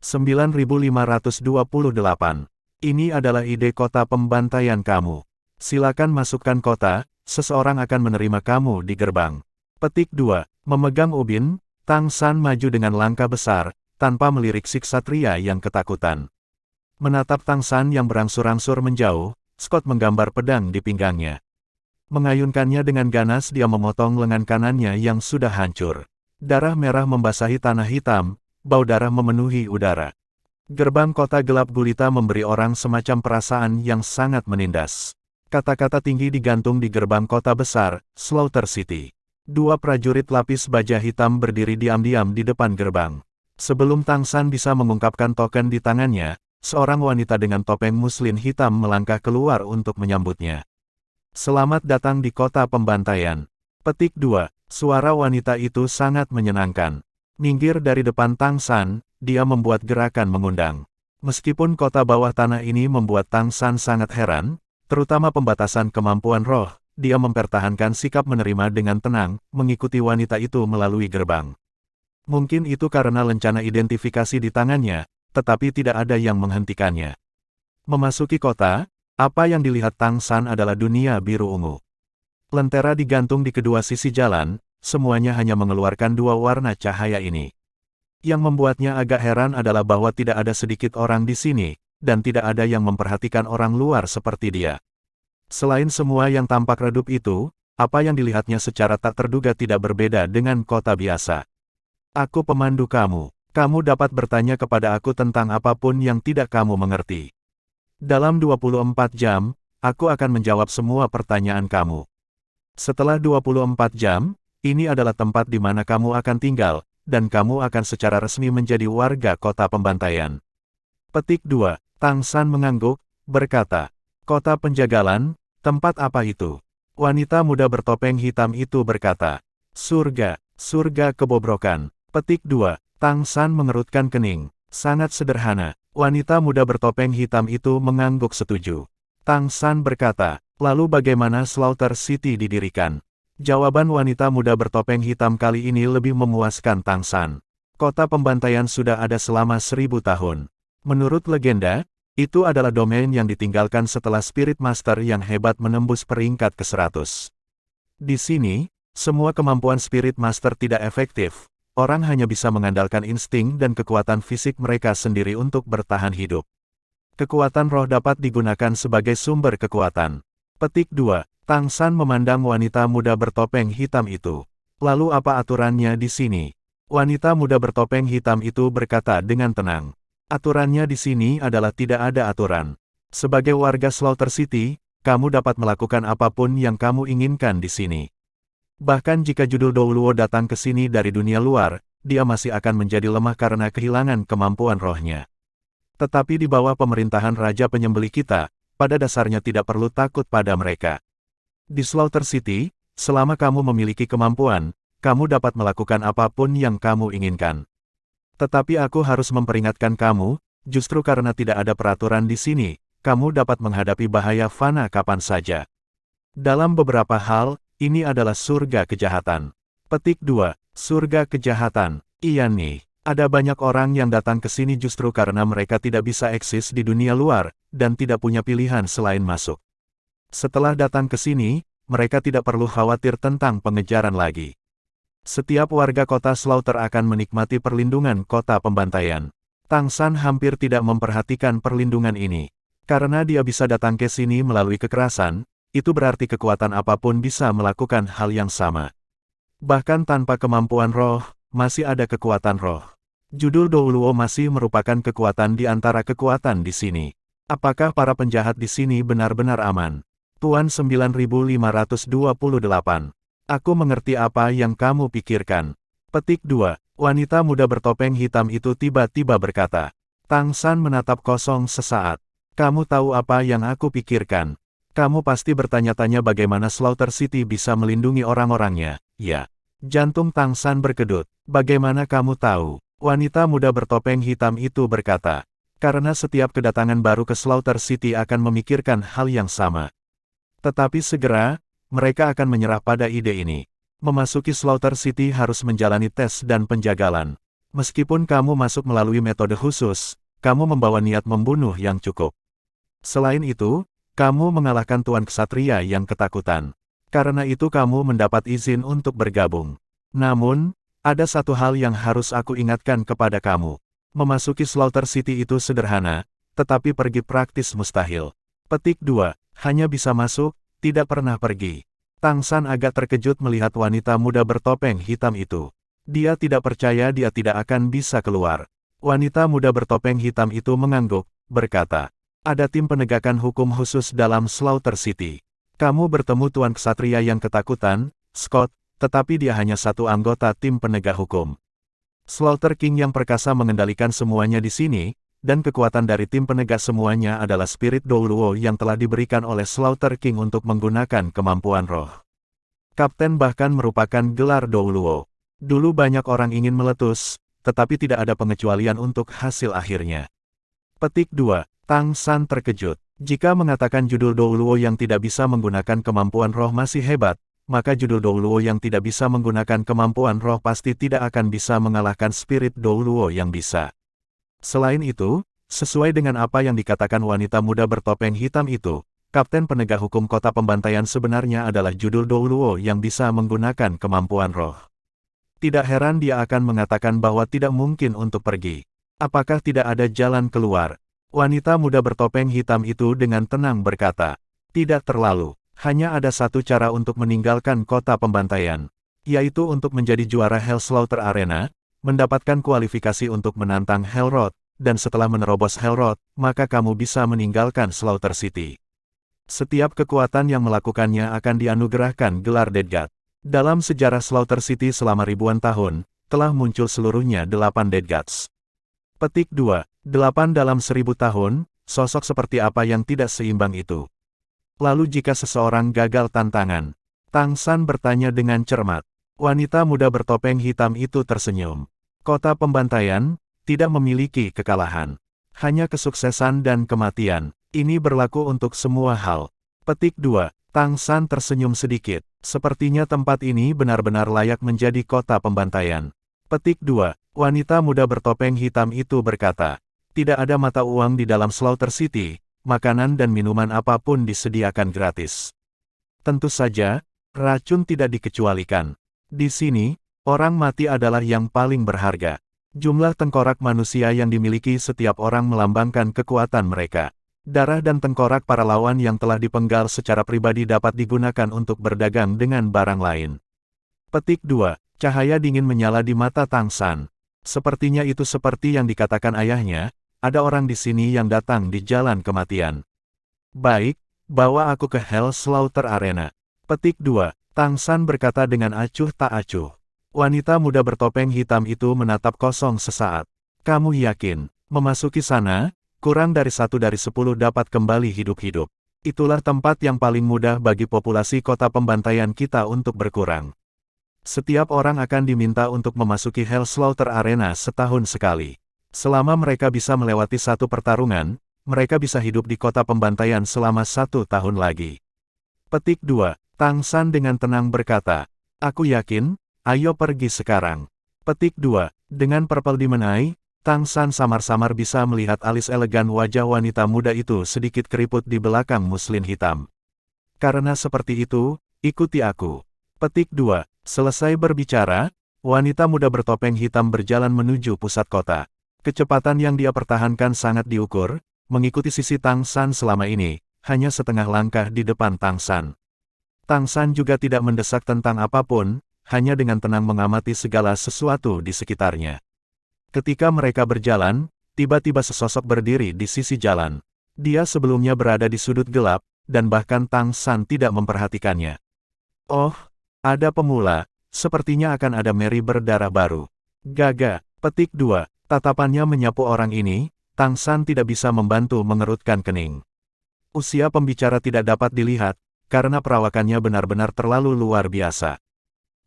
9528. Ini adalah ide kota pembantaian kamu. Silakan masukkan kota, seseorang akan menerima kamu di gerbang. Petik 2. Memegang ubin, Tang San maju dengan langkah besar, tanpa melirik si ksatria yang ketakutan. Menatap Tang San yang berangsur-angsur menjauh, Scott menggambar pedang di pinggangnya. Mengayunkannya dengan ganas dia memotong lengan kanannya yang sudah hancur. Darah merah membasahi tanah hitam, bau darah memenuhi udara. Gerbang kota gelap gulita memberi orang semacam perasaan yang sangat menindas. Kata-kata tinggi digantung di gerbang kota besar, Slaughter City. 2 prajurit lapis baja hitam berdiri diam-diam di depan gerbang. Sebelum Tang San bisa mengungkapkan token di tangannya, seorang wanita dengan topeng muslin hitam melangkah keluar untuk menyambutnya. Selamat datang di kota pembantaian. Petik 2. Suara wanita itu sangat menyenangkan. Minggir dari depan Tang San, dia membuat gerakan mengundang. Meskipun kota bawah tanah ini membuat Tang San sangat heran, terutama pembatasan kemampuan roh, dia mempertahankan sikap menerima dengan tenang, mengikuti wanita itu melalui gerbang. Mungkin itu karena lencana identifikasi di tangannya, tetapi tidak ada yang menghentikannya. Memasuki kota, apa yang dilihat Tang San adalah dunia biru ungu. Lentera digantung di kedua sisi jalan, semuanya hanya mengeluarkan 2 warna cahaya ini. Yang membuatnya agak heran adalah bahwa tidak ada sedikit orang di sini, dan tidak ada yang memperhatikan orang luar seperti dia. Selain semua yang tampak redup itu, apa yang dilihatnya secara tak terduga tidak berbeda dengan kota biasa. Aku pemandu kamu. Kamu dapat bertanya kepada aku tentang apapun yang tidak kamu mengerti. Dalam 24 jam, aku akan menjawab semua pertanyaan kamu. Setelah 24 jam, ini adalah tempat di mana kamu akan tinggal, dan kamu akan secara resmi menjadi warga kota pembantaian. Petik 2. Tang San mengangguk, berkata, kota penjagalan, tempat apa itu? Wanita muda bertopeng hitam itu berkata, surga, surga kebobrokan. Petik 2. Tang San mengerutkan kening. Sangat sederhana. Wanita muda bertopeng hitam itu mengangguk setuju. Tang San berkata, lalu bagaimana Slaughter City didirikan? Jawaban wanita muda bertopeng hitam kali ini lebih memuaskan Tang San. Kota pembantaian sudah ada selama 1000 tahun. Menurut legenda, itu adalah domain yang ditinggalkan setelah Spirit Master yang hebat menembus peringkat ke-100. Di sini, semua kemampuan Spirit Master tidak efektif. Orang hanya bisa mengandalkan insting dan kekuatan fisik mereka sendiri untuk bertahan hidup. Kekuatan roh dapat digunakan sebagai sumber kekuatan. Petik 2. Tang San memandang wanita muda bertopeng hitam itu. Lalu apa aturannya di sini? Wanita muda bertopeng hitam itu berkata dengan tenang. Aturannya di sini adalah tidak ada aturan. Sebagai warga Slaughter City, kamu dapat melakukan apapun yang kamu inginkan di sini. Bahkan jika judul Douluo datang ke sini dari dunia luar, dia masih akan menjadi lemah karena kehilangan kemampuan rohnya. Tetapi di bawah pemerintahan Raja Penyembelih kita, pada dasarnya tidak perlu takut pada mereka. Di Slaughter City, selama kamu memiliki kemampuan, kamu dapat melakukan apapun yang kamu inginkan. Tetapi aku harus memperingatkan kamu, justru karena tidak ada peraturan di sini, kamu dapat menghadapi bahaya fana kapan saja. Dalam beberapa hal, ini adalah surga kejahatan. Petik 2. Surga kejahatan. Iya nih, ada banyak orang yang datang ke sini justru karena mereka tidak bisa eksis di dunia luar, dan tidak punya pilihan selain masuk. Setelah datang ke sini, mereka tidak perlu khawatir tentang pengejaran lagi. Setiap warga kota Slaughter akan menikmati perlindungan kota pembantaian. Tang San hampir tidak memperhatikan perlindungan ini. Karena dia bisa datang ke sini melalui kekerasan, itu berarti kekuatan apapun bisa melakukan hal yang sama. Bahkan tanpa kemampuan roh, masih ada kekuatan roh. Judul Douluo masih merupakan kekuatan di antara kekuatan di sini. Apakah para penjahat di sini benar-benar aman? Tuan 9528. Aku mengerti apa yang kamu pikirkan. Petik 2. Wanita muda bertopeng hitam itu tiba-tiba berkata. Tang San menatap kosong sesaat. Kamu tahu apa yang aku pikirkan? Kamu pasti bertanya-tanya bagaimana Slaughter City bisa melindungi orang-orangnya. Ya. Jantung Tang San berkedut. Bagaimana kamu tahu? Wanita muda bertopeng hitam itu berkata. Karena setiap kedatangan baru ke Slaughter City akan memikirkan hal yang sama. Tetapi segera, mereka akan menyerah pada ide ini. Memasuki Slaughter City harus menjalani tes dan penjagalan. Meskipun kamu masuk melalui metode khusus, kamu membawa niat membunuh yang cukup. Selain itu, kamu mengalahkan Tuan Ksatria yang ketakutan. Karena itu kamu mendapat izin untuk bergabung. Namun, ada satu hal yang harus aku ingatkan kepada kamu. Memasuki Slaughter City itu sederhana, tetapi pergi praktis mustahil. Petik 2. Hanya bisa masuk, tidak pernah pergi. Tang San agak terkejut melihat wanita muda bertopeng hitam itu. Dia tidak percaya dia tidak akan bisa keluar. Wanita muda bertopeng hitam itu mengangguk, berkata, ada tim penegakan hukum khusus dalam Slaughter City. Kamu bertemu Tuan Ksatria yang ketakutan, Scott, tetapi dia hanya satu anggota tim penegak hukum. Slaughter King yang perkasa mengendalikan semuanya di sini, dan kekuatan dari tim penegak semuanya adalah spirit Douluo yang telah diberikan oleh Slaughter King untuk menggunakan kemampuan roh. Kapten bahkan merupakan gelar Douluo. Dulu banyak orang ingin meletus, tetapi tidak ada pengecualian untuk hasil akhirnya. Petik 2. Tang San terkejut. Jika mengatakan judul Douluo yang tidak bisa menggunakan kemampuan roh masih hebat, maka judul Douluo yang tidak bisa menggunakan kemampuan roh pasti tidak akan bisa mengalahkan spirit Douluo yang bisa. Selain itu, sesuai dengan apa yang dikatakan wanita muda bertopeng hitam itu, Kapten Penegak Hukum Kota Pembantaian sebenarnya adalah judul Douluo yang bisa menggunakan kemampuan roh. Tidak heran dia akan mengatakan bahwa tidak mungkin untuk pergi. Apakah tidak ada jalan keluar? Wanita muda bertopeng hitam itu dengan tenang berkata, tidak terlalu. Hanya ada satu cara untuk meninggalkan kota pembantaian, yaitu untuk menjadi juara Hell Slaughter Arena, mendapatkan kualifikasi untuk menantang Hellrod, dan setelah menerobos Hellrod, maka kamu bisa meninggalkan Slaughter City. Setiap kekuatan yang melakukannya akan dianugerahkan gelar Dead God. Dalam sejarah Slaughter City selama ribuan tahun, telah muncul seluruhnya 8 Dead Gods. Petik 2. 8 dalam 1000 tahun, sosok seperti apa yang tidak seimbang itu? Lalu jika seseorang gagal tantangan? Tang San bertanya dengan cermat. Wanita muda bertopeng hitam itu tersenyum. Kota pembantaian, tidak memiliki kekalahan. Hanya kesuksesan dan kematian. Ini berlaku untuk semua hal. Petik 2. Tang San tersenyum sedikit. Sepertinya tempat ini benar-benar layak menjadi kota pembantaian. Petik 2. Wanita muda bertopeng hitam itu berkata, tidak ada mata uang di dalam Slaughter City. Makanan dan minuman apapun disediakan gratis. Tentu saja, racun tidak dikecualikan. Di sini, orang mati adalah yang paling berharga. Jumlah tengkorak manusia yang dimiliki setiap orang melambangkan kekuatan mereka. Darah dan tengkorak para lawan yang telah dipenggal secara pribadi dapat digunakan untuk berdagang dengan barang lain. Petik 2. Cahaya dingin menyala di mata Tang San. Sepertinya itu seperti yang dikatakan ayahnya. Ada orang di sini yang datang di jalan kematian. Baik, bawa aku ke Hell Slaughter Arena. Petik 2. Tang San berkata dengan acuh tak acuh. Wanita muda bertopeng hitam itu menatap kosong sesaat. Kamu yakin, memasuki sana, kurang dari 1 dari 10 dapat kembali hidup-hidup. Itulah tempat yang paling mudah bagi populasi kota pembantaian kita untuk berkurang. Setiap orang akan diminta untuk memasuki Hell Slaughter Arena setahun sekali. Selama mereka bisa melewati satu pertarungan, mereka bisa hidup di kota pembantaian selama 1 tahun lagi. Petik 2. Tang San dengan tenang berkata, aku yakin, ayo pergi sekarang. Petik 2. Dengan Purple Demon Eye, Tang San samar-samar bisa melihat alis elegan wajah wanita muda itu sedikit keriput di belakang muslin hitam. Karena seperti itu, ikuti aku. Petik 2. Selesai berbicara, wanita muda bertopeng hitam berjalan menuju pusat kota. Kecepatan yang dia pertahankan sangat diukur, mengikuti sisi Tang San selama ini, hanya setengah langkah di depan Tang San. Tang San juga tidak mendesak tentang apapun, hanya dengan tenang mengamati segala sesuatu di sekitarnya. Ketika mereka berjalan, tiba-tiba sesosok berdiri di sisi jalan. Dia sebelumnya berada di sudut gelap, dan bahkan Tang San tidak memperhatikannya. Oh, ada pemula, sepertinya akan ada Mary berdarah baru. Gaga. Petik 2. Tatapannya menyapu orang ini, Tang San tidak bisa membantu mengerutkan kening. Usia pembicara tidak dapat dilihat, karena perawakannya benar-benar terlalu luar biasa.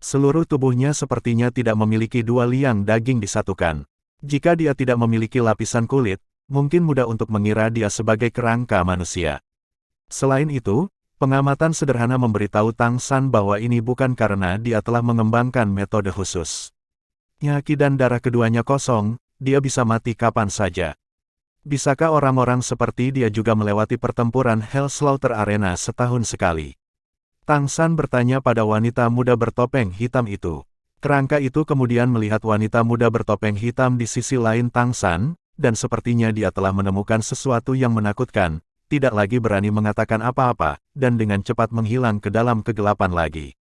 Seluruh tubuhnya sepertinya tidak memiliki 2 liang daging disatukan. Jika dia tidak memiliki lapisan kulit, mungkin mudah untuk mengira dia sebagai kerangka manusia. Selain itu, pengamatan sederhana memberitahu Tang San bahwa ini bukan karena dia telah mengembangkan metode khusus. Nyaki dan darah keduanya kosong, dia bisa mati kapan saja. Bisakah orang-orang seperti dia juga melewati pertempuran Hell Slaughter Arena setahun sekali? Tang San bertanya pada wanita muda bertopeng hitam itu. Kerangka itu kemudian melihat wanita muda bertopeng hitam di sisi lain Tang San, dan sepertinya dia telah menemukan sesuatu yang menakutkan, tidak lagi berani mengatakan apa-apa, dan dengan cepat menghilang ke dalam kegelapan lagi.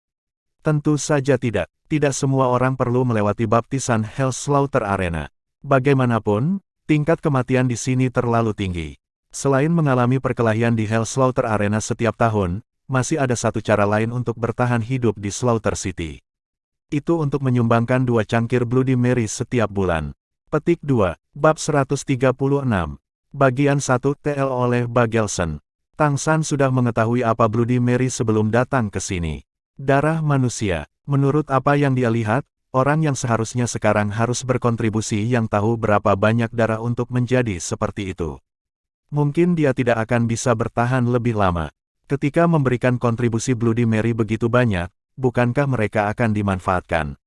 Tentu saja tidak semua orang perlu melewati baptisan Hell Slaughter Arena. Bagaimanapun, tingkat kematian di sini terlalu tinggi. Selain mengalami perkelahian di Hell Slaughter Arena setiap tahun, masih ada satu cara lain untuk bertahan hidup di Slaughter City. Itu untuk menyumbangkan 2 cangkir Bloody Mary setiap bulan. Petik 2, Bab 136. Bagian 1 TL oleh Bagelson. Tang San sudah mengetahui apa Bloody Mary sebelum datang ke sini. Darah manusia. Menurut apa yang dia lihat, orang yang seharusnya sekarang harus berkontribusi yang tahu berapa banyak darah untuk menjadi seperti itu. Mungkin dia tidak akan bisa bertahan lebih lama. Ketika memberikan kontribusi Bloody Mary begitu banyak, bukankah mereka akan dimanfaatkan?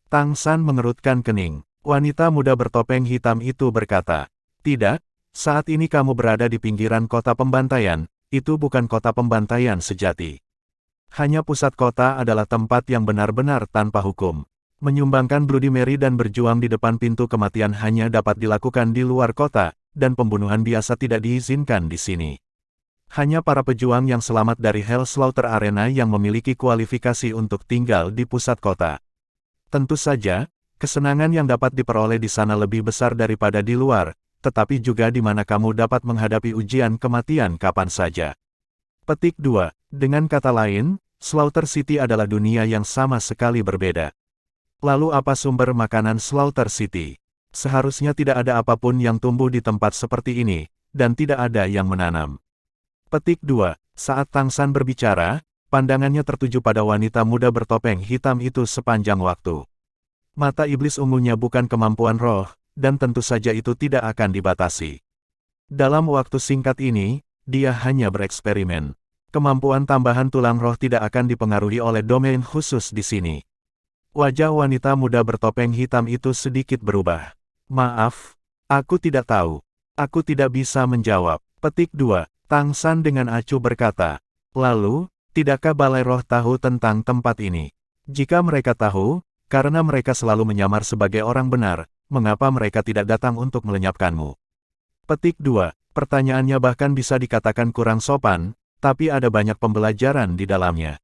Tang San mengerutkan kening. Wanita muda bertopeng hitam itu berkata, tidak, saat ini kamu berada di pinggiran kota pembantaian, itu bukan kota pembantaian sejati. Hanya pusat kota adalah tempat yang benar-benar tanpa hukum. Menyumbangkan Bloody Mary dan berjuang di depan pintu kematian hanya dapat dilakukan di luar kota, dan pembunuhan biasa tidak diizinkan di sini. Hanya para pejuang yang selamat dari Hell Slaughter Arena yang memiliki kualifikasi untuk tinggal di pusat kota. Tentu saja, kesenangan yang dapat diperoleh di sana lebih besar daripada di luar, tetapi juga di mana kamu dapat menghadapi ujian kematian kapan saja. Petik 2. Dengan kata lain, Slaughter City adalah dunia yang sama sekali berbeda. Lalu apa sumber makanan Slaughter City? Seharusnya tidak ada apapun yang tumbuh di tempat seperti ini, dan tidak ada yang menanam. Petik 2. Saat Tang San berbicara, pandangannya tertuju pada wanita muda bertopeng hitam itu sepanjang waktu. Mata iblis ungunya bukan kemampuan roh, dan tentu saja itu tidak akan dibatasi. Dalam waktu singkat ini, dia hanya bereksperimen. Kemampuan tambahan tulang roh tidak akan dipengaruhi oleh domain khusus di sini. Wajah wanita muda bertopeng hitam itu sedikit berubah. Maaf, aku tidak tahu. Aku tidak bisa menjawab. Petik 2. Tang San dengan acuh berkata, lalu, tidakkah Balai Roh tahu tentang tempat ini? Jika mereka tahu, karena mereka selalu menyamar sebagai orang benar, mengapa mereka tidak datang untuk melenyapkanmu? Petik 2. Pertanyaannya bahkan bisa dikatakan kurang sopan, tapi ada banyak pembelajaran di dalamnya.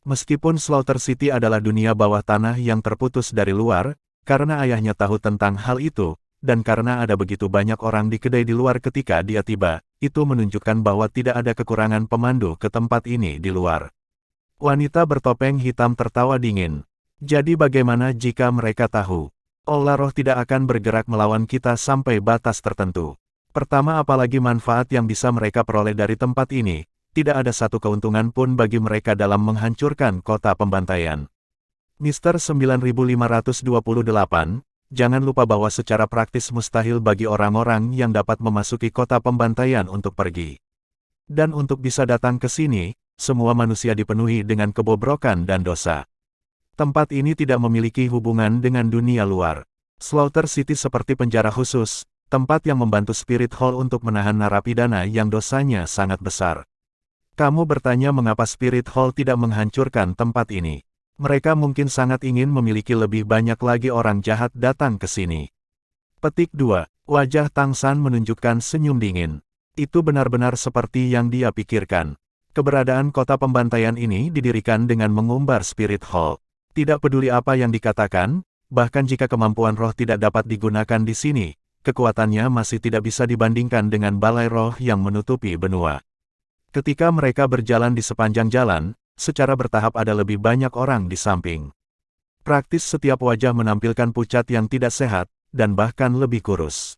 Meskipun Slaughter City adalah dunia bawah tanah yang terputus dari luar, karena ayahnya tahu tentang hal itu, dan karena ada begitu banyak orang di kedai di luar ketika dia tiba, itu menunjukkan bahwa tidak ada kekurangan pemandu ke tempat ini di luar. Wanita bertopeng hitam tertawa dingin. Jadi bagaimana jika mereka tahu? Allah Roh tidak akan bergerak melawan kita sampai batas tertentu. Pertama, apalagi manfaat yang bisa mereka peroleh dari tempat ini? Tidak ada satu keuntungan pun bagi mereka dalam menghancurkan kota pembantaian. Mr. 9528, jangan lupa bahwa secara praktis mustahil bagi orang-orang yang dapat memasuki kota pembantaian untuk pergi. Dan untuk bisa datang ke sini, semua manusia dipenuhi dengan kebobrokan dan dosa. Tempat ini tidak memiliki hubungan dengan dunia luar. Slaughter City seperti penjara khusus, tempat yang membantu Spirit Hall untuk menahan narapidana yang dosanya sangat besar. Kamu bertanya mengapa Spirit Hall tidak menghancurkan tempat ini. Mereka mungkin sangat ingin memiliki lebih banyak lagi orang jahat datang ke sini. Petik 2. Wajah Tang San menunjukkan senyum dingin. Itu benar-benar seperti yang dia pikirkan. Keberadaan kota pembantaian ini didirikan dengan mengumbar Spirit Hall. Tidak peduli apa yang dikatakan, bahkan jika kemampuan roh tidak dapat digunakan di sini, kekuatannya masih tidak bisa dibandingkan dengan balai roh yang menutupi benua. Ketika mereka berjalan di sepanjang jalan, secara bertahap ada lebih banyak orang di samping. Praktis setiap wajah menampilkan pucat yang tidak sehat, dan bahkan lebih kurus.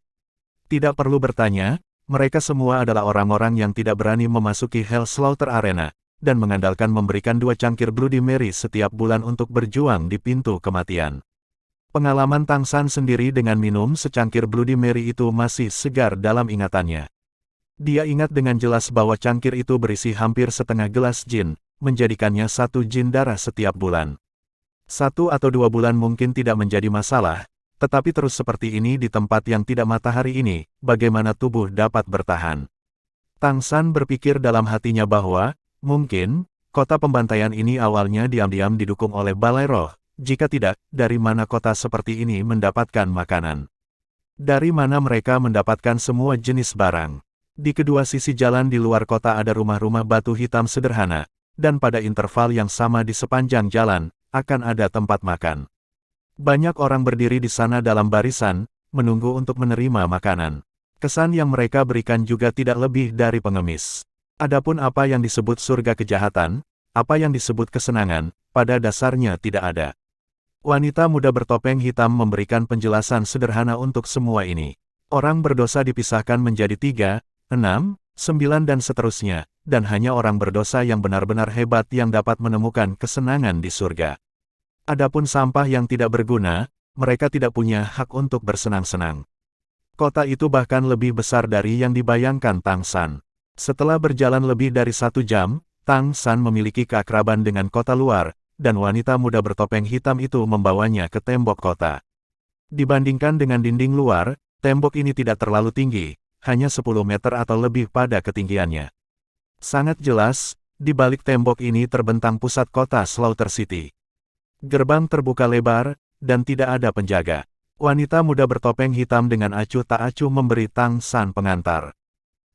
Tidak perlu bertanya, mereka semua adalah orang-orang yang tidak berani memasuki Hell Slaughter Arena, dan mengandalkan memberikan 2 cangkir Bloody Mary setiap bulan untuk berjuang di pintu kematian. Pengalaman Tang San sendiri dengan minum secangkir Bloody Mary itu masih segar dalam ingatannya. Dia ingat dengan jelas bahwa cangkir itu berisi hampir setengah gelas jin, menjadikannya 1 jin darah setiap bulan. 1 atau 2 bulan mungkin tidak menjadi masalah, tetapi terus seperti ini di tempat yang tidak matahari ini, bagaimana tubuh dapat bertahan? Tang San berpikir dalam hatinya bahwa, mungkin, kota pembantaian ini awalnya diam-diam didukung oleh balai roh, jika tidak, dari mana kota seperti ini mendapatkan makanan? Dari mana mereka mendapatkan semua jenis barang? Di kedua sisi jalan di luar kota ada rumah-rumah batu hitam sederhana, dan pada interval yang sama di sepanjang jalan, akan ada tempat makan. Banyak orang berdiri di sana dalam barisan, menunggu untuk menerima makanan. Kesan yang mereka berikan juga tidak lebih dari pengemis. Adapun apa yang disebut surga kejahatan, apa yang disebut kesenangan, pada dasarnya tidak ada. Wanita muda bertopeng hitam memberikan penjelasan sederhana untuk semua ini. Orang berdosa dipisahkan menjadi 3, 6, 9 dan seterusnya, dan hanya orang berdosa yang benar-benar hebat yang dapat menemukan kesenangan di surga. Adapun sampah yang tidak berguna, mereka tidak punya hak untuk bersenang-senang. Kota itu bahkan lebih besar dari yang dibayangkan Tang San. Setelah berjalan lebih dari 1 jam, Tang San memiliki keakraban dengan kota luar, dan wanita muda bertopeng hitam itu membawanya ke tembok kota. Dibandingkan dengan dinding luar, tembok ini tidak terlalu tinggi, hanya 10 meter atau lebih pada ketinggiannya. Sangat jelas, di balik tembok ini terbentang pusat kota Slaughter City. Gerbang terbuka lebar, dan tidak ada penjaga. Wanita muda bertopeng hitam dengan acuh tak acuh memberi Tang San pengantar.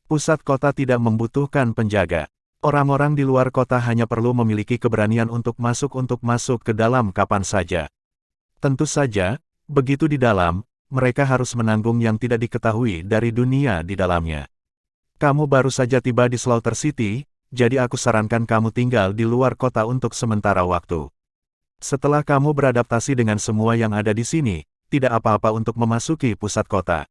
Pusat kota tidak membutuhkan penjaga. Orang-orang di luar kota hanya perlu memiliki keberanian untuk masuk ke dalam kapan saja. Tentu saja, begitu di dalam, mereka harus menanggung yang tidak diketahui dari dunia di dalamnya. Kamu baru saja tiba di Slaughter City, jadi aku sarankan kamu tinggal di luar kota untuk sementara waktu. Setelah kamu beradaptasi dengan semua yang ada di sini, tidak apa-apa untuk memasuki pusat kota.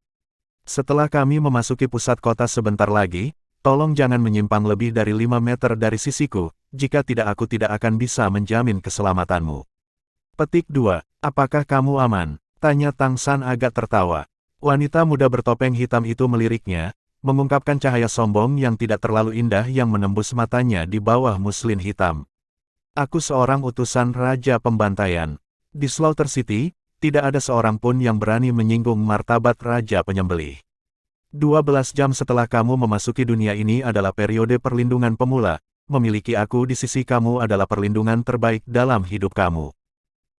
Setelah kami memasuki pusat kota sebentar lagi, tolong jangan menyimpang lebih dari 5 meter dari sisiku, jika tidak aku tidak akan bisa menjamin keselamatanmu. Petik 2. Apakah kamu aman? Tanya Tang San agak tertawa. Wanita muda bertopeng hitam itu meliriknya, mengungkapkan cahaya sombong yang tidak terlalu indah yang menembus matanya di bawah muslin hitam. Aku seorang utusan Raja Pembantaian. Di Slaughter City, tidak ada seorang pun yang berani menyinggung martabat Raja Penyembelih. 12 jam setelah kamu memasuki dunia ini adalah periode perlindungan pemula, memiliki aku di sisi kamu adalah perlindungan terbaik dalam hidup kamu.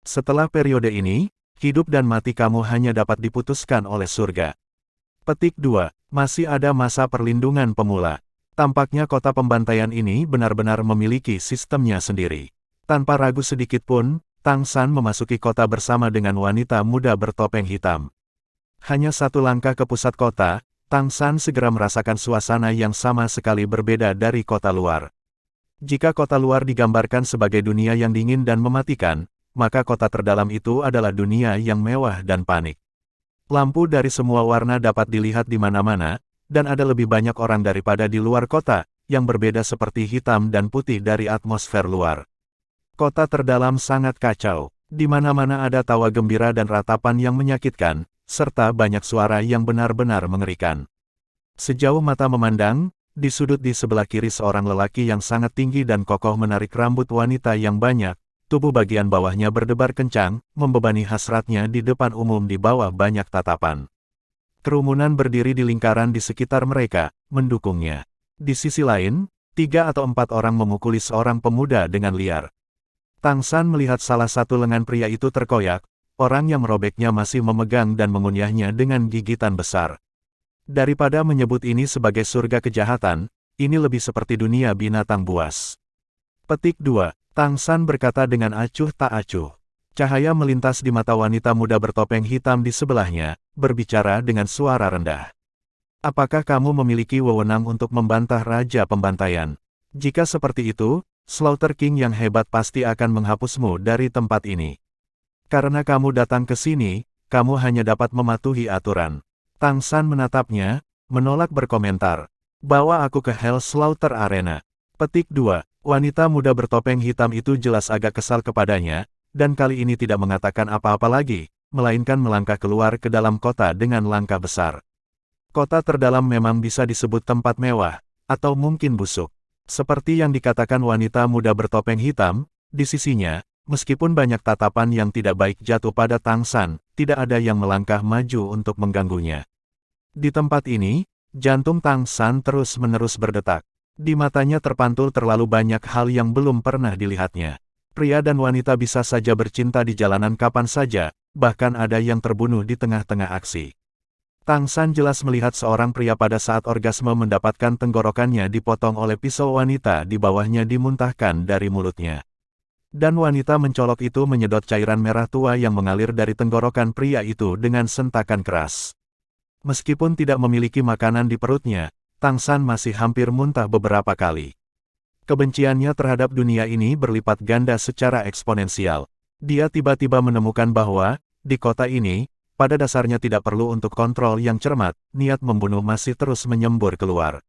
Setelah periode ini, hidup dan mati kamu hanya dapat diputuskan oleh surga. Petik 2. Masih ada masa perlindungan pemula. Tampaknya kota pembantaian ini benar-benar memiliki sistemnya sendiri. Tanpa ragu sedikit pun, Tang San memasuki kota bersama dengan wanita muda bertopeng hitam. Hanya satu langkah ke pusat kota, Tang San segera merasakan suasana yang sama sekali berbeda dari kota luar. Jika kota luar digambarkan sebagai dunia yang dingin dan mematikan, maka kota terdalam itu adalah dunia yang mewah dan panik. Lampu dari semua warna dapat dilihat di mana-mana, dan ada lebih banyak orang daripada di luar kota, yang berbeda seperti hitam dan putih dari atmosfer luar. Kota terdalam sangat kacau, di mana-mana ada tawa gembira dan ratapan yang menyakitkan, serta banyak suara yang benar-benar mengerikan. Sejauh mata memandang, di sudut di sebelah kiri seorang lelaki yang sangat tinggi dan kokoh menarik rambut wanita yang banyak. Tubuh bagian bawahnya berdebar kencang, membebani hasratnya di depan umum di bawah banyak tatapan. Kerumunan berdiri di lingkaran di sekitar mereka, mendukungnya. Di sisi lain, 3 atau 4 orang memukuli seorang pemuda dengan liar. Tang San melihat salah satu lengan pria itu terkoyak, orang yang merobeknya masih memegang dan mengunyahnya dengan gigitan besar. Daripada menyebut ini sebagai surga kejahatan, ini lebih seperti dunia binatang buas. Petik 2. Tang San berkata dengan acuh tak acuh. Cahaya melintas di mata wanita muda bertopeng hitam di sebelahnya, berbicara dengan suara rendah. Apakah kamu memiliki wewenang untuk membantah Raja Pembantaian? Jika seperti itu, Slaughter King yang hebat pasti akan menghapusmu dari tempat ini. Karena kamu datang ke sini, kamu hanya dapat mematuhi aturan. Tang San menatapnya, menolak berkomentar. Bawa aku ke Hell Slaughter Arena. Petik 2. Wanita muda bertopeng hitam itu jelas agak kesal kepadanya, dan kali ini tidak mengatakan apa-apa lagi, melainkan melangkah keluar ke dalam kota dengan langkah besar. Kota terdalam memang bisa disebut tempat mewah, atau mungkin busuk. Seperti yang dikatakan wanita muda bertopeng hitam, di sisinya, meskipun banyak tatapan yang tidak baik jatuh pada Tang San, tidak ada yang melangkah maju untuk mengganggunya. Di tempat ini, jantung Tang San terus-menerus berdetak. Di matanya terpantul terlalu banyak hal yang belum pernah dilihatnya. Pria dan wanita bisa saja bercinta di jalanan kapan saja, bahkan ada yang terbunuh di tengah-tengah aksi. Tang San jelas melihat seorang pria pada saat orgasme mendapatkan tenggorokannya dipotong oleh pisau wanita di bawahnya dimuntahkan dari mulutnya. Dan wanita mencolok itu menyedot cairan merah tua yang mengalir dari tenggorokan pria itu dengan sentakan keras. Meskipun tidak memiliki makanan di perutnya, Tang San masih hampir muntah beberapa kali. Kebenciannya terhadap dunia ini berlipat ganda secara eksponensial. Dia tiba-tiba menemukan bahwa, di kota ini, pada dasarnya tidak perlu untuk kontrol yang cermat, niat membunuh masih terus menyembur keluar.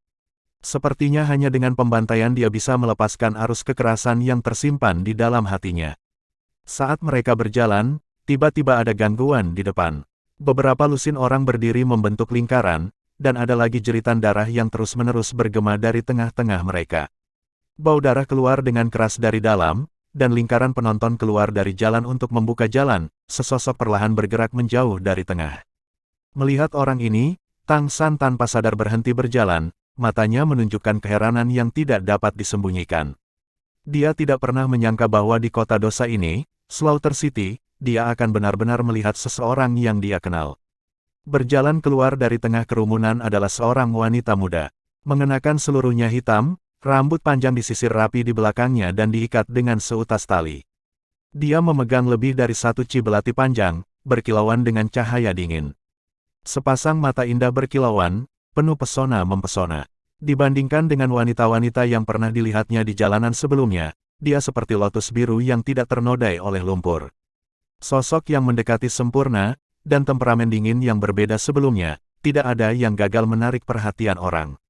Sepertinya hanya dengan pembantaian dia bisa melepaskan arus kekerasan yang tersimpan di dalam hatinya. Saat mereka berjalan, tiba-tiba ada gangguan di depan. Beberapa lusin orang berdiri membentuk lingkaran, dan ada lagi jeritan darah yang terus-menerus bergema dari tengah-tengah mereka. Bau darah keluar dengan keras dari dalam, dan lingkaran penonton keluar dari jalan untuk membuka jalan, sesosok perlahan bergerak menjauh dari tengah. Melihat orang ini, Tang San tanpa sadar berhenti berjalan, matanya menunjukkan keheranan yang tidak dapat disembunyikan. Dia tidak pernah menyangka bahwa di kota dosa ini, Slaughter City, dia akan benar-benar melihat seseorang yang dia kenal. Berjalan keluar dari tengah kerumunan adalah seorang wanita muda. Mengenakan seluruhnya hitam, rambut panjang disisir rapi di belakangnya dan diikat dengan seutas tali. Dia memegang lebih dari satu ci belati panjang, berkilauan dengan cahaya dingin. Sepasang mata indah berkilauan, penuh pesona mempesona. Dibandingkan dengan wanita-wanita yang pernah dilihatnya di jalanan sebelumnya, dia seperti lotus biru yang tidak ternodai oleh lumpur. Sosok yang mendekati sempurna, dan temperamen dingin yang berbeda sebelumnya, tidak ada yang gagal menarik perhatian orang.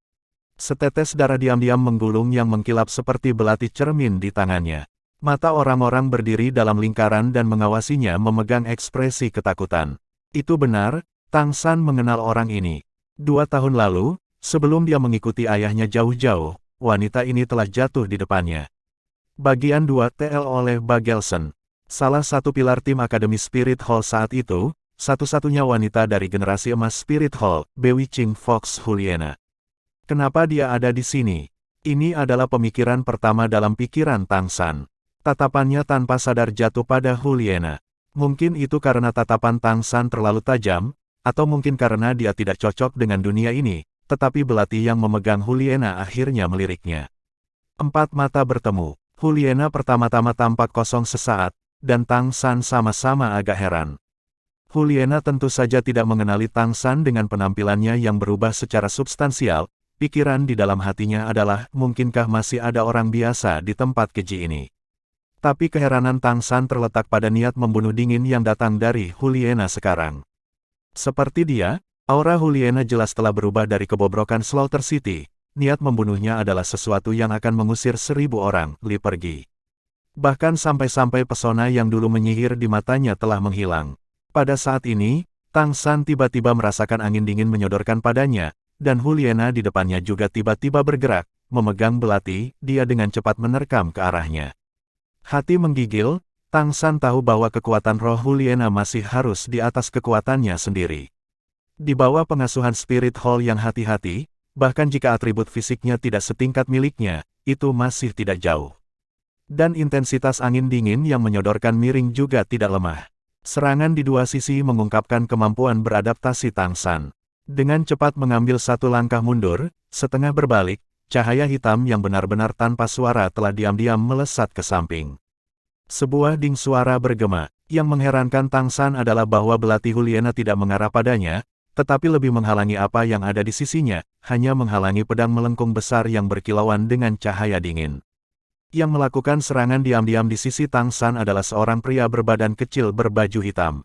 Setetes darah diam-diam menggulung yang mengkilap seperti belati cermin di tangannya. Mata orang-orang berdiri dalam lingkaran dan mengawasinya memegang ekspresi ketakutan. Itu benar, Tang San mengenal orang ini. 2 tahun lalu, sebelum dia mengikuti ayahnya jauh-jauh, wanita ini telah jatuh di depannya. Bagian 2 TL oleh Bagelson. Salah satu pilar tim Akademi Spirit Hall saat itu, satu-satunya wanita dari generasi emas Spirit Hall, Bewitching Fox Juliana. Kenapa dia ada di sini? Ini adalah pemikiran pertama dalam pikiran Tang San. Tatapannya tanpa sadar jatuh pada Juliana. Mungkin itu karena tatapan Tang San terlalu tajam, atau mungkin karena dia tidak cocok dengan dunia ini, tetapi belati yang memegang Juliana akhirnya meliriknya. 4 mata bertemu. Juliana pertama-tama tampak kosong sesaat, dan Tang San sama-sama agak heran. Juliana tentu saja tidak mengenali Tang San dengan penampilannya yang berubah secara substansial. Pikiran di dalam hatinya adalah, mungkinkah masih ada orang biasa di tempat keji ini? Tapi keheranan Tang San terletak pada niat membunuh dingin yang datang dari Juliana sekarang. Seperti dia, aura Juliana jelas telah berubah dari kebobrokan Slaughter City. Niat membunuhnya adalah sesuatu yang akan mengusir 1000 orang, pergi. Bahkan sampai-sampai pesona yang dulu menyihir di matanya telah menghilang. Pada saat ini, Tang San tiba-tiba merasakan angin dingin menyodorkan padanya, dan Juliana di depannya juga tiba-tiba bergerak, memegang belati, dia dengan cepat menerkam ke arahnya. Hati menggigil, Tang San tahu bahwa kekuatan roh Juliana masih harus di atas kekuatannya sendiri. Di bawah pengasuhan Spirit Hall yang hati-hati, bahkan jika atribut fisiknya tidak setingkat miliknya, itu masih tidak jauh. Dan intensitas angin dingin yang menyodorkan miring juga tidak lemah. Serangan di dua sisi mengungkapkan kemampuan beradaptasi Tang San. Dengan cepat mengambil satu langkah mundur, setengah berbalik, cahaya hitam yang benar-benar tanpa suara telah diam-diam melesat ke samping. Sebuah ding suara bergema. Yang mengherankan Tang San adalah bahwa belati Juliana tidak mengarah padanya, tetapi lebih menghalangi apa yang ada di sisinya, hanya menghalangi pedang melengkung besar yang berkilauan dengan cahaya dingin. Yang melakukan serangan diam-diam di sisi Tang San adalah seorang pria berbadan kecil berbaju hitam.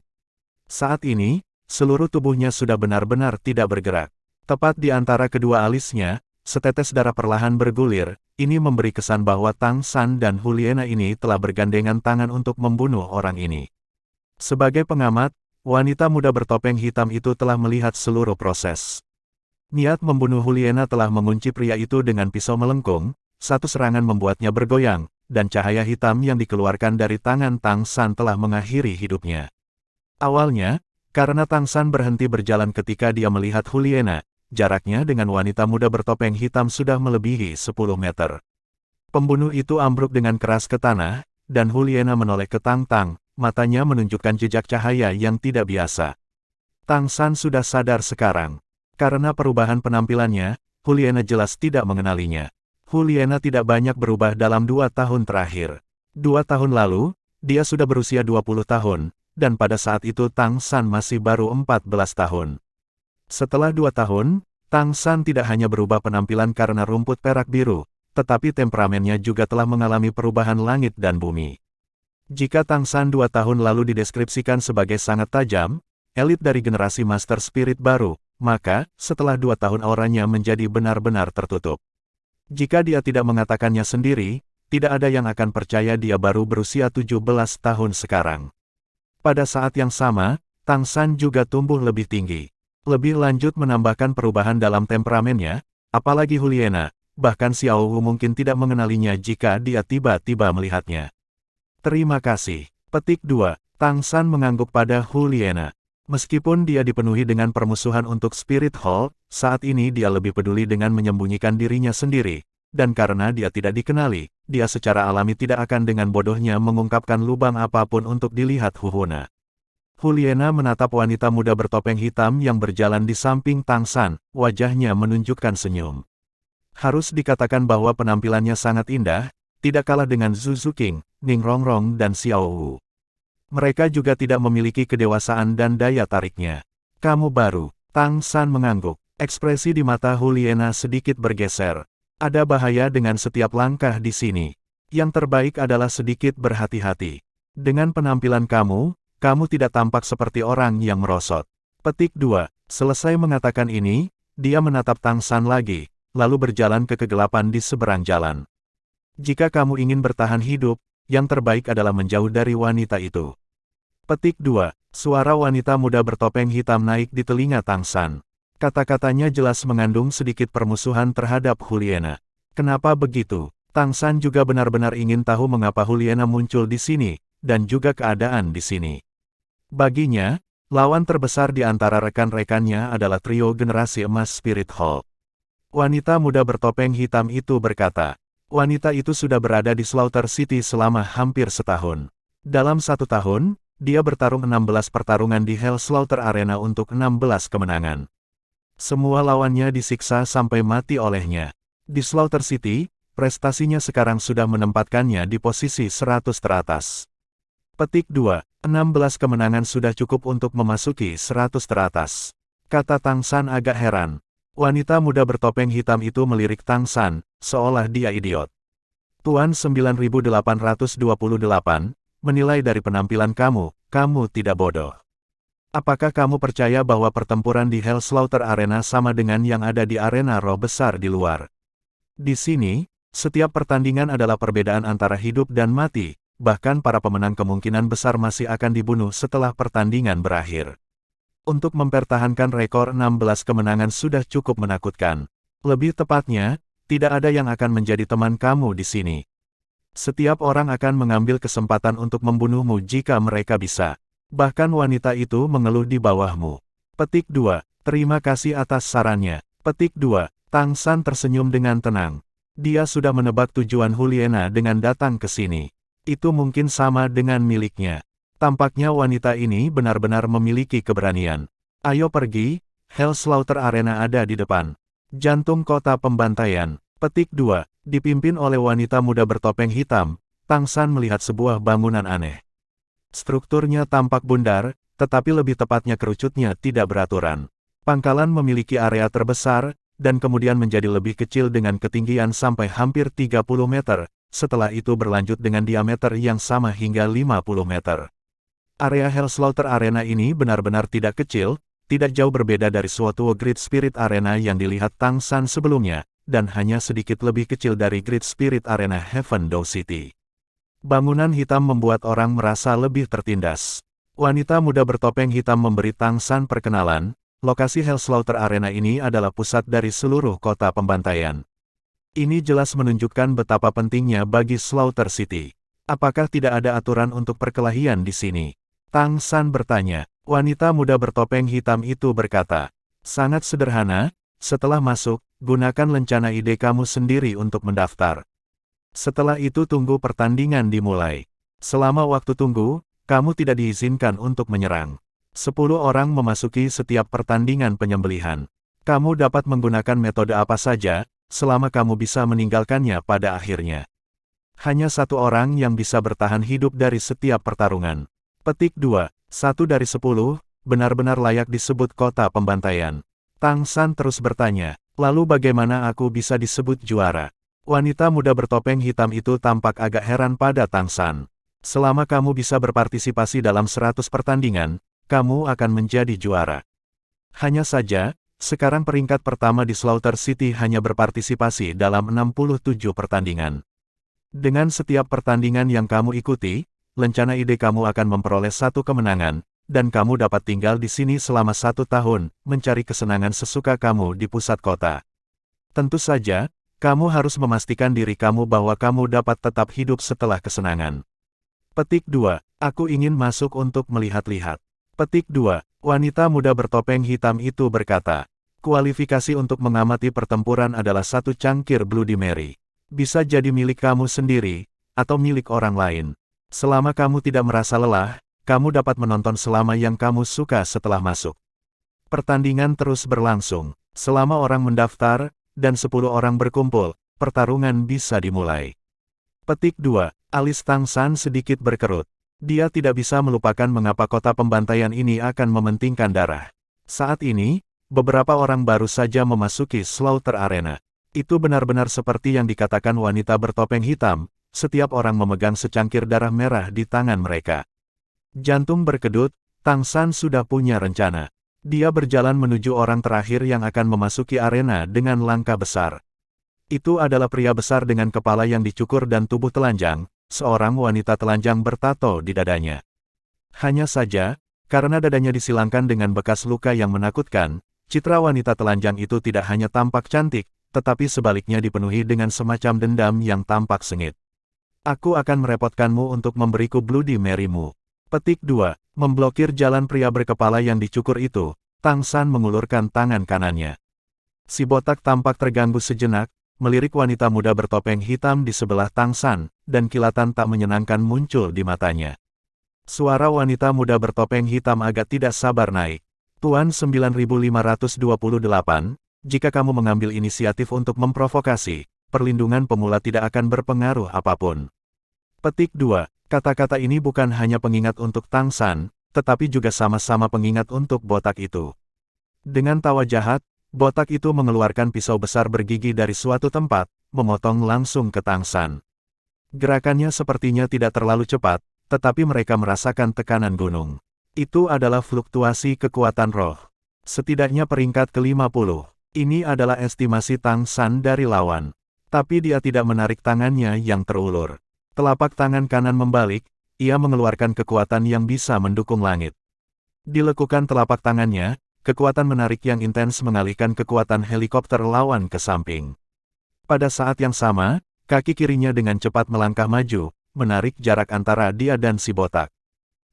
Saat ini, seluruh tubuhnya sudah benar-benar tidak bergerak. Tepat di antara kedua alisnya, setetes darah perlahan bergulir. Ini memberi kesan bahwa Tang San dan Juliana ini telah bergandengan tangan untuk membunuh orang ini. Sebagai pengamat, wanita muda bertopeng hitam itu telah melihat seluruh proses. Niat membunuh Juliana telah mengunci pria itu dengan pisau melengkung. Satu serangan membuatnya bergoyang, dan cahaya hitam yang dikeluarkan dari tangan Tang San telah mengakhiri hidupnya. Awalnya, karena Tang San berhenti berjalan ketika dia melihat Juliana, jaraknya dengan wanita muda bertopeng hitam sudah melebihi 10 meter. Pembunuh itu ambruk dengan keras ke tanah, dan Juliana menoleh ke Tang Tang, matanya menunjukkan jejak cahaya yang tidak biasa. Tang San sudah sadar sekarang. Karena perubahan penampilannya, Juliana jelas tidak mengenalinya. Juliana tidak banyak berubah dalam 2 tahun terakhir. 2 tahun lalu, dia sudah berusia 20 tahun, dan pada saat itu Tang San masih baru 14 tahun. Setelah 2 tahun, Tang San tidak hanya berubah penampilan karena rumput perak biru, tetapi temperamennya juga telah mengalami perubahan langit dan bumi. Jika Tang San 2 tahun lalu dideskripsikan sebagai sangat tajam, elit dari generasi Master Spirit baru, maka, setelah 2 tahun auranya menjadi benar-benar tertutup. Jika dia tidak mengatakannya sendiri, tidak ada yang akan percaya dia baru berusia 17 tahun sekarang. Pada saat yang sama, Tang San juga tumbuh lebih tinggi. Lebih lanjut menambahkan perubahan dalam temperamennya, apalagi Juliana, bahkan Xiao Wu mungkin tidak mengenalinya jika dia tiba-tiba melihatnya. Terima kasih. Petik 2. Tang San mengangguk pada Juliana. Meskipun dia dipenuhi dengan permusuhan untuk Spirit Hall, saat ini dia lebih peduli dengan menyembunyikan dirinya sendiri, dan karena dia tidak dikenali, dia secara alami tidak akan dengan bodohnya mengungkapkan lubang apapun untuk dilihat Huhuna. Juliana menatap wanita muda bertopeng hitam yang berjalan di samping Tang San, wajahnya menunjukkan senyum. Harus dikatakan bahwa penampilannya sangat indah, tidak kalah dengan Zhu Zuqing, Ning Rongrong dan Xiao Wu. Mereka juga tidak memiliki kedewasaan dan daya tariknya. Kamu baru, Tang San mengangguk. Ekspresi di mata Juliana sedikit bergeser. Ada bahaya dengan setiap langkah di sini. Yang terbaik adalah sedikit berhati-hati. Dengan penampilan kamu, kamu tidak tampak seperti orang yang merosot. Petik 2. Selesai mengatakan ini, dia menatap Tang San lagi, lalu berjalan ke kegelapan di seberang jalan. Jika kamu ingin bertahan hidup, yang terbaik adalah menjauh dari wanita itu. Petik 2. Suara wanita muda bertopeng hitam naik di telinga Tang San. Kata-katanya jelas mengandung sedikit permusuhan terhadap Juliana. Kenapa begitu? Tang San juga benar-benar ingin tahu mengapa Juliana muncul di sini, dan juga keadaan di sini. Baginya, lawan terbesar di antara rekan-rekannya adalah trio generasi emas Spirit Hall. Wanita muda bertopeng hitam itu berkata, wanita itu sudah berada di Slaughter City selama hampir setahun. Dalam 1 tahun, dia bertarung 16 pertarungan di Hell Slaughter Arena untuk 16 kemenangan. Semua lawannya disiksa sampai mati olehnya. Di Slaughter City, prestasinya sekarang sudah menempatkannya di posisi 100 teratas. Petik 2. 16 kemenangan sudah cukup untuk memasuki 100 teratas. Kata Tang San agak heran. Wanita muda bertopeng hitam itu melirik Tang San, seolah dia idiot. Tuan 9828, menilai dari penampilan kamu, kamu tidak bodoh. Apakah kamu percaya bahwa pertempuran di Hell Slaughter Arena sama dengan yang ada di arena roh besar di luar? Di sini, setiap pertandingan adalah perbedaan antara hidup dan mati, bahkan para pemenang kemungkinan besar masih akan dibunuh setelah pertandingan berakhir. Untuk mempertahankan rekor 16 kemenangan sudah cukup menakutkan. Lebih tepatnya, tidak ada yang akan menjadi teman kamu di sini. Setiap orang akan mengambil kesempatan untuk membunuhmu jika mereka bisa. Bahkan wanita itu mengeluh di bawahmu. Petik 2. Terima kasih atas sarannya. Petik 2. Tang San tersenyum dengan tenang. Dia sudah menebak tujuan Juliana dengan datang ke sini. Itu mungkin sama dengan miliknya. Tampaknya wanita ini benar-benar memiliki keberanian. Ayo pergi, Hell Slaughter Arena ada di depan. Jantung kota pembantaian. Petik 2. Dipimpin oleh wanita muda bertopeng hitam, Tang San melihat sebuah bangunan aneh. Strukturnya tampak bundar, tetapi lebih tepatnya kerucutnya tidak beraturan. Pangkalan memiliki area terbesar, dan kemudian menjadi lebih kecil dengan ketinggian sampai hampir 30 meter, setelah itu berlanjut dengan diameter yang sama hingga 50 meter. Area Hell Slaughter Arena ini benar-benar tidak kecil, tidak jauh berbeda dari suatu Great Spirit Arena yang dilihat Tang San sebelumnya, dan hanya sedikit lebih kecil dari Great Spirit Arena Heaven Door City. Bangunan hitam membuat orang merasa lebih tertindas. Wanita muda bertopeng hitam memberi Tang San perkenalan, lokasi Hell Slaughter Arena ini adalah pusat dari seluruh kota pembantaian. Ini jelas menunjukkan betapa pentingnya bagi Slaughter City. Apakah tidak ada aturan untuk perkelahian di sini? Tang San bertanya. Wanita muda bertopeng hitam itu berkata, sangat sederhana, setelah masuk, gunakan lencana ide kamu sendiri untuk mendaftar. Setelah itu tunggu pertandingan dimulai. Selama waktu tunggu, kamu tidak diizinkan untuk menyerang. 10 orang memasuki setiap pertandingan penyembelihan. Kamu dapat menggunakan metode apa saja, selama kamu bisa meninggalkannya pada akhirnya. Hanya 1 orang yang bisa bertahan hidup dari setiap pertarungan. Petik 2. 1 dari 10, benar-benar layak disebut kota pembantaian. Tang San terus bertanya, lalu bagaimana aku bisa disebut juara? Wanita muda bertopeng hitam itu tampak agak heran pada Tang San. Selama kamu bisa berpartisipasi dalam 100 pertandingan, kamu akan menjadi juara. Hanya saja, sekarang peringkat pertama di Slaughter City hanya berpartisipasi dalam 67 pertandingan. Dengan setiap pertandingan yang kamu ikuti, lencana ide kamu akan memperoleh 1 kemenangan, dan kamu dapat tinggal di sini selama 1 tahun, mencari kesenangan sesuka kamu di pusat kota. Tentu saja, kamu harus memastikan diri kamu bahwa kamu dapat tetap hidup setelah kesenangan. Petik 2. Aku ingin masuk untuk melihat-lihat. Petik 2. Wanita muda bertopeng hitam itu berkata, Kualifikasi untuk mengamati pertempuran adalah satu cangkir Bloody Mary. Bisa jadi milik kamu sendiri, atau milik orang lain. Selama kamu tidak merasa lelah, kamu dapat menonton selama yang kamu suka setelah masuk. Pertandingan terus berlangsung. Selama orang mendaftar, dan 10 orang berkumpul, pertarungan bisa dimulai. Petik 2. Alis Tang San sedikit berkerut. Dia tidak bisa melupakan mengapa kota pembantaian ini akan mementingkan darah. Saat ini, beberapa orang baru saja memasuki Slaughter Arena. Itu benar-benar seperti yang dikatakan wanita bertopeng hitam, setiap orang memegang secangkir darah merah di tangan mereka. Jantung berkedut, Tang San sudah punya rencana. Dia berjalan menuju orang terakhir yang akan memasuki arena dengan langkah besar. Itu adalah pria besar dengan kepala yang dicukur dan tubuh telanjang, seorang wanita telanjang bertato di dadanya. Hanya saja, karena dadanya disilangkan dengan bekas luka yang menakutkan, citra wanita telanjang itu tidak hanya tampak cantik, tetapi sebaliknya dipenuhi dengan semacam dendam yang tampak sengit. Aku akan merepotkanmu untuk memberiku Bloody Mary-mu. Petik 2. Memblokir jalan pria berkepala yang dicukur itu, Tang San mengulurkan tangan kanannya. Si botak tampak terganggu sejenak, melirik wanita muda bertopeng hitam di sebelah Tang San, dan kilatan tak menyenangkan muncul di matanya. Suara wanita muda bertopeng hitam agak tidak sabar naik. Tuan 9528, jika kamu mengambil inisiatif untuk memprovokasi, perlindungan pemula tidak akan berpengaruh apapun. Petik 2. Kata-kata ini bukan hanya pengingat untuk Tang San, tetapi juga sama-sama pengingat untuk botak itu. Dengan tawa jahat, botak itu mengeluarkan pisau besar bergigi dari suatu tempat, memotong langsung ke Tang San. Gerakannya sepertinya tidak terlalu cepat, tetapi mereka merasakan tekanan gunung. Itu adalah fluktuasi kekuatan roh. Setidaknya peringkat ke-50. Ini adalah estimasi Tang San dari lawan. Tapi dia tidak menarik tangannya yang terulur. Telapak tangan kanan membalik, ia mengeluarkan kekuatan yang bisa mendukung langit. Dilekukan telapak tangannya, kekuatan menarik yang intens mengalihkan kekuatan helikopter lawan ke samping. Pada saat yang sama, kaki kirinya dengan cepat melangkah maju, menarik jarak antara dia dan si botak.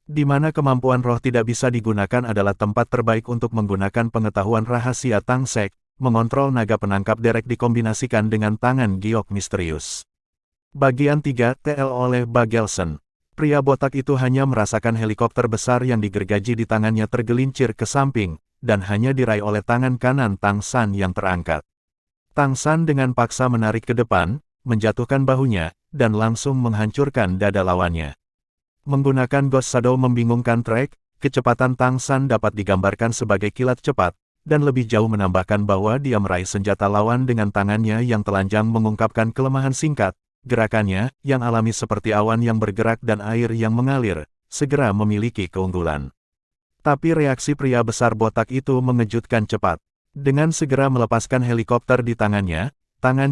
Di mana kemampuan roh tidak bisa digunakan adalah tempat terbaik untuk menggunakan pengetahuan rahasia Tang Sek, mengontrol naga penangkap derek dikombinasikan dengan tangan giok misterius. Bagian 3 TL oleh Bagelson. Pria botak itu hanya merasakan helikopter besar yang digergaji di tangannya tergelincir ke samping, dan hanya diraih oleh tangan kanan Tang San yang terangkat. Tang San dengan paksa menarik ke depan, menjatuhkan bahunya, dan langsung menghancurkan dada lawannya. Menggunakan Ghost Shadow membingungkan trek, kecepatan Tang San dapat digambarkan sebagai kilat cepat, dan lebih jauh menambahkan bahwa dia meraih senjata lawan dengan tangannya yang telanjang mengungkapkan kelemahan singkat, gerakannya, yang alami seperti awan yang bergerak dan air yang mengalir, segera memiliki keunggulan. Tapi reaksi pria besar botak itu mengejutkan cepat. Dengan segera melepaskan helikopter di tangannya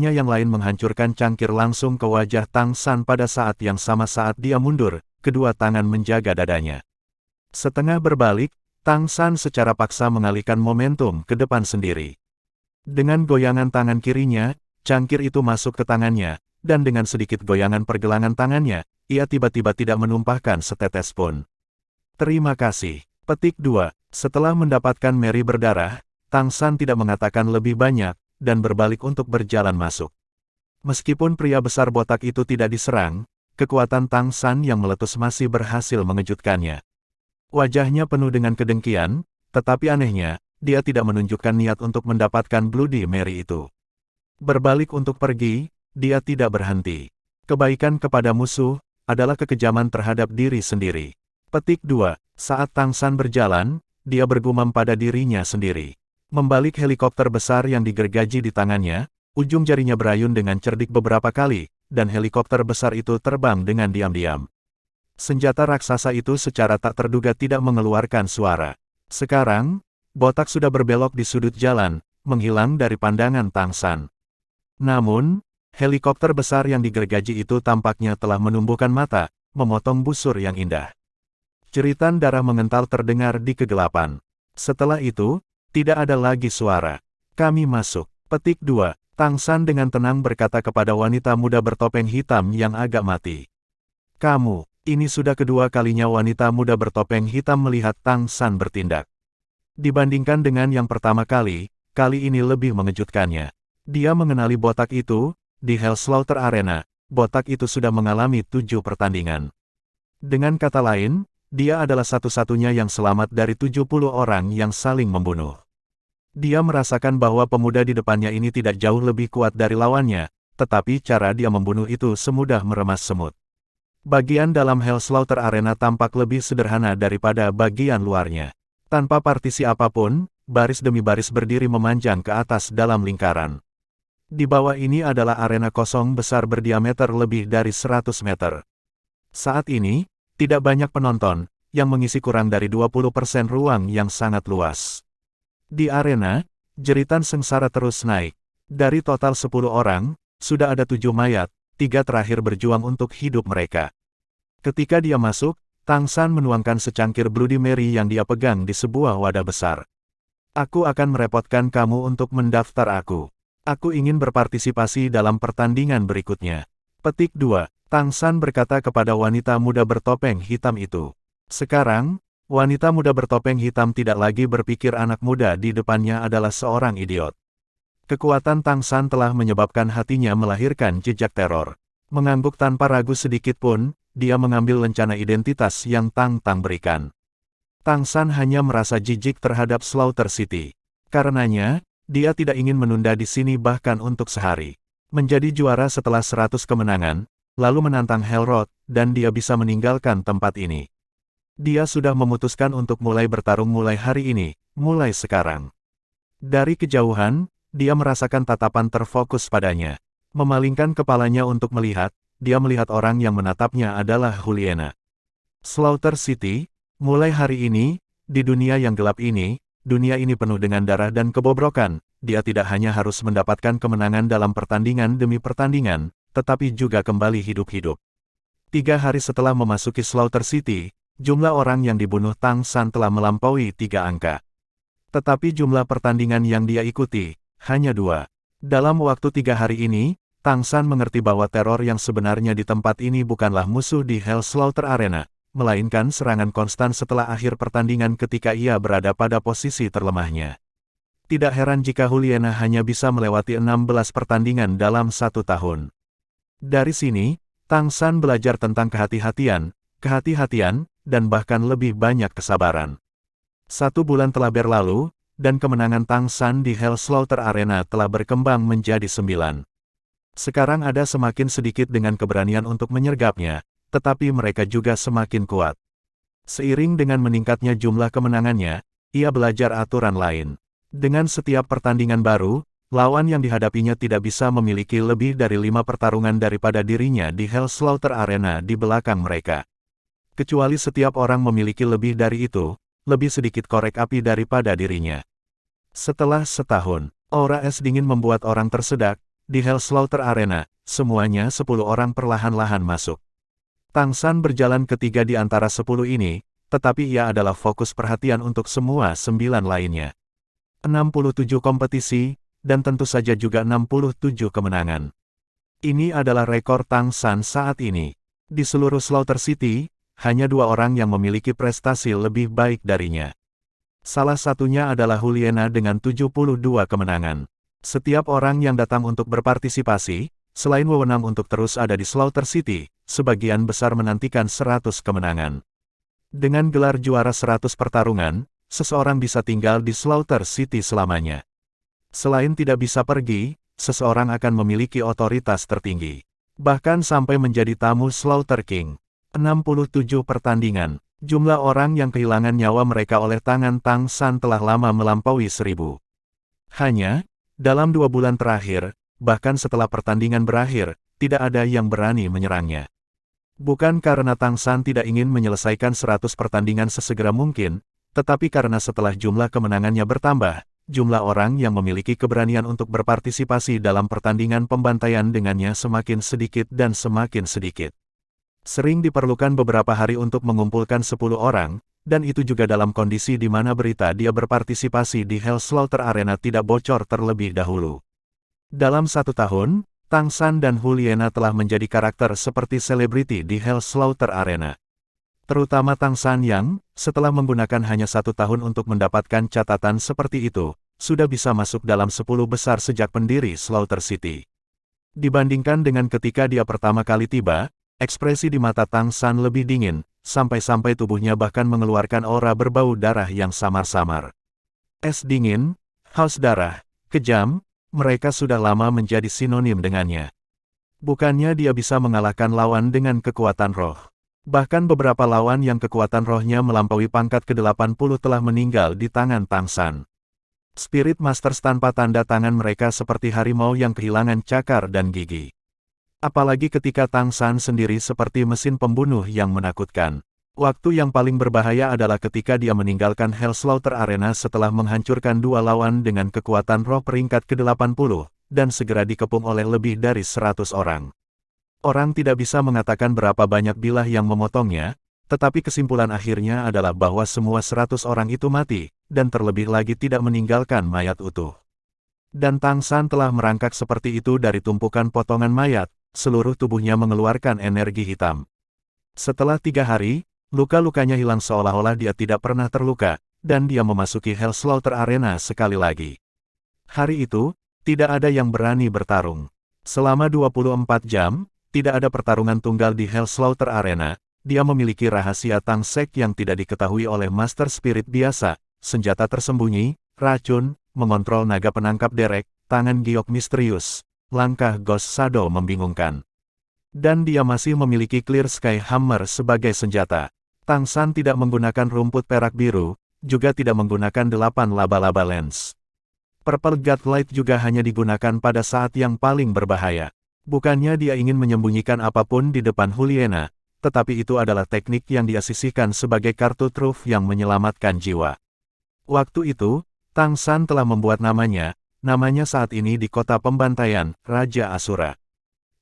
yang lain menghancurkan cangkir langsung ke wajah Tang San pada saat yang sama saat dia mundur, kedua tangan menjaga dadanya. Setengah berbalik, Tang San secara paksa mengalihkan momentum ke depan sendiri. Dengan goyangan tangan kirinya, cangkir itu masuk ke tangannya, dan dengan sedikit goyangan pergelangan tangannya, ia tiba-tiba tidak menumpahkan setetes pun. Terima kasih. Petik 2. Setelah mendapatkan Mary berdarah, Tang San tidak mengatakan lebih banyak, dan berbalik untuk berjalan masuk. Meskipun pria besar botak itu tidak diserang, kekuatan Tang San yang meletus masih berhasil mengejutkannya. Wajahnya penuh dengan kedengkian, tetapi anehnya, dia tidak menunjukkan niat untuk mendapatkan Bloody Mary itu. Berbalik untuk pergi, dia tidak berhenti. Kebaikan kepada musuh, adalah kekejaman terhadap diri sendiri. Petik 2. Saat Tang San berjalan, dia bergumam pada dirinya sendiri. Membalik helikopter besar yang digergaji di tangannya, ujung jarinya berayun dengan cerdik beberapa kali, dan helikopter besar itu terbang dengan diam-diam. Senjata raksasa itu secara tak terduga tidak mengeluarkan suara. Sekarang, botak sudah berbelok di sudut jalan, menghilang dari pandangan Tang San. Namun, helikopter besar yang digergaji itu tampaknya telah menumbuhkan mata, memotong busur yang indah. Jeritan darah mengental terdengar di kegelapan. Setelah itu, tidak ada lagi suara. Kami masuk. Petik 2. Tang San dengan tenang berkata kepada wanita muda bertopeng hitam yang agak mati. Kamu, ini sudah kedua kalinya wanita muda bertopeng hitam melihat Tang San bertindak. Dibandingkan dengan yang pertama kali, kali ini lebih mengejutkannya. Dia mengenali botak itu, di Hell Slaughter Arena, botak itu sudah mengalami 7 pertandingan. Dengan kata lain, dia adalah satu-satunya yang selamat dari 70 orang yang saling membunuh. Dia merasakan bahwa pemuda di depannya ini tidak jauh lebih kuat dari lawannya, tetapi cara dia membunuh itu semudah meremas semut. Bagian dalam Hell Slaughter Arena tampak lebih sederhana daripada bagian luarnya. Tanpa partisi apapun, baris demi baris berdiri memanjang ke atas dalam lingkaran. Di bawah ini adalah arena kosong besar berdiameter lebih dari 100 meter. Saat ini, tidak banyak penonton, yang mengisi kurang dari 20% ruang yang sangat luas. Di arena, jeritan sengsara terus naik. Dari total 10 orang, sudah ada 7 mayat, 3 terakhir berjuang untuk hidup mereka. Ketika dia masuk, Tang San menuangkan secangkir Bloody Mary yang dia pegang di sebuah wadah besar. Aku akan merepotkan kamu untuk mendaftar aku. Aku ingin berpartisipasi dalam pertandingan berikutnya. Petik 2. Tang San berkata kepada wanita muda bertopeng hitam itu. Sekarang, wanita muda bertopeng hitam tidak lagi berpikir anak muda di depannya adalah seorang idiot. Kekuatan Tang San telah menyebabkan hatinya melahirkan jejak teror. Mengangguk tanpa ragu sedikit pun, dia mengambil lencana identitas yang Tang berikan. Tang San hanya merasa jijik terhadap Slaughter City. Karenanya, dia tidak ingin menunda di sini bahkan untuk sehari. Menjadi juara setelah 100 kemenangan, lalu menantang Hellrot, dan dia bisa meninggalkan tempat ini. Dia sudah memutuskan untuk mulai bertarung mulai hari ini, mulai sekarang. Dari kejauhan, dia merasakan tatapan terfokus padanya. Memalingkan kepalanya untuk melihat, dia melihat orang yang menatapnya adalah Juliana. Slaughter City, mulai hari ini, di dunia yang gelap ini, dunia ini penuh dengan darah dan kebobrokan, dia tidak hanya harus mendapatkan kemenangan dalam pertandingan demi pertandingan, tetapi juga kembali hidup-hidup. 3 hari setelah memasuki Slaughter City, jumlah orang yang dibunuh Tang San telah melampaui 3 angka. Tetapi jumlah pertandingan yang dia ikuti, hanya 2. Dalam waktu 3 hari ini, Tang San mengerti bahwa teror yang sebenarnya di tempat ini bukanlah musuh di Hell Slaughter Arena, melainkan serangan konstan setelah akhir pertandingan ketika ia berada pada posisi terlemahnya. Tidak heran jika Juliana hanya bisa melewati 16 pertandingan dalam 1 tahun. Dari sini, Tang San belajar tentang kehati-hatian, dan bahkan lebih banyak kesabaran. 1 bulan telah berlalu, dan kemenangan Tang San di Hell Slaughter Arena telah berkembang menjadi 9. Sekarang ada semakin sedikit dengan keberanian untuk menyergapnya, tetapi mereka juga semakin kuat. Seiring dengan meningkatnya jumlah kemenangannya, ia belajar aturan lain. Dengan setiap pertandingan baru, lawan yang dihadapinya tidak bisa memiliki lebih dari 5 pertarungan daripada dirinya di Hell Slaughter Arena di belakang mereka. Kecuali setiap orang memiliki lebih dari itu, lebih sedikit korek api daripada dirinya. Setelah setahun, aura es dingin membuat orang tersedak. Di Hell Slaughter Arena, semuanya 10 orang perlahan-lahan masuk. Tang San berjalan ketiga di antara 10 ini, tetapi ia adalah fokus perhatian untuk semua 9 lainnya. 67 kompetisi, dan tentu saja juga 67 kemenangan. Ini adalah rekor Tang San saat ini. Di seluruh Slaughter City, hanya 2 orang yang memiliki prestasi lebih baik darinya. Salah satunya adalah Juliana dengan 72 kemenangan. Setiap orang yang datang untuk berpartisipasi, selain wewenang untuk terus ada di Slaughter City, sebagian besar menantikan 100 kemenangan. Dengan gelar juara 100 pertarungan, seseorang bisa tinggal di Slaughter City selamanya. Selain tidak bisa pergi, seseorang akan memiliki otoritas tertinggi. Bahkan sampai menjadi tamu Slaughter King. 67 pertandingan. Jumlah orang yang kehilangan nyawa mereka oleh tangan Tang San telah lama melampaui 1000. Hanya, dalam 2 bulan terakhir, bahkan setelah pertandingan berakhir, tidak ada yang berani menyerangnya. Bukan karena Tang San tidak ingin menyelesaikan 100 pertandingan sesegera mungkin, tetapi karena setelah jumlah kemenangannya bertambah, jumlah orang yang memiliki keberanian untuk berpartisipasi dalam pertandingan pembantaian dengannya semakin sedikit dan semakin sedikit. Sering diperlukan beberapa hari untuk mengumpulkan 10 orang, dan itu juga dalam kondisi di mana berita dia berpartisipasi di Hell Slaughter Arena tidak bocor terlebih dahulu. Dalam 1 tahun, Tang San dan Juliana telah menjadi karakter seperti selebriti di Hell Slaughter Arena. Terutama Tang San yang, setelah menggunakan hanya 1 tahun untuk mendapatkan catatan seperti itu, sudah bisa masuk dalam 10 besar sejak pendiri Slaughter City. Dibandingkan dengan ketika dia pertama kali tiba, ekspresi di mata Tang San lebih dingin, sampai-sampai tubuhnya bahkan mengeluarkan aura berbau darah yang samar-samar. Es dingin, haus darah, kejam, mereka sudah lama menjadi sinonim dengannya. Bukannya dia bisa mengalahkan lawan dengan kekuatan roh. Bahkan beberapa lawan yang kekuatan rohnya melampaui pangkat ke-80 telah meninggal di tangan Tang San. Spirit Masters tanpa tanda tangan mereka seperti harimau yang kehilangan cakar dan gigi. Apalagi ketika Tang San sendiri seperti mesin pembunuh yang menakutkan. Waktu yang paling berbahaya adalah ketika dia meninggalkan Hell Slaughter Arena setelah menghancurkan 2 lawan dengan kekuatan roh peringkat ke-80, dan segera dikepung oleh lebih dari 100 orang. Orang tidak bisa mengatakan berapa banyak bilah yang memotongnya, tetapi kesimpulan akhirnya adalah bahwa semua 100 orang itu mati, dan terlebih lagi tidak meninggalkan mayat utuh. Dan Tang San telah merangkak seperti itu dari tumpukan potongan mayat, seluruh tubuhnya mengeluarkan energi hitam. Setelah 3 hari, luka-lukanya hilang seolah-olah dia tidak pernah terluka, dan dia memasuki Hell Slaughter Arena sekali lagi. Hari itu, tidak ada yang berani bertarung. Selama 24 jam, tidak ada pertarungan tunggal di Hell Slaughter Arena. Dia memiliki rahasia Tang Sek yang tidak diketahui oleh Master Spirit biasa, senjata tersembunyi, racun, mengontrol naga penangkap derek, tangan giok misterius, langkah Ghost Shadow membingungkan. Dan dia masih memiliki Clear Sky Hammer sebagai senjata. Tang San tidak menggunakan rumput perak biru, juga tidak menggunakan 8 laba-laba lens. Purple Godlight juga hanya digunakan pada saat yang paling berbahaya. Bukannya dia ingin menyembunyikan apapun di depan Juliana, tetapi itu adalah teknik yang dia sisihkan sebagai kartu truf yang menyelamatkan jiwa. Waktu itu, Tang San telah membuat namanya saat ini di kota pembantaian, Raja Asura.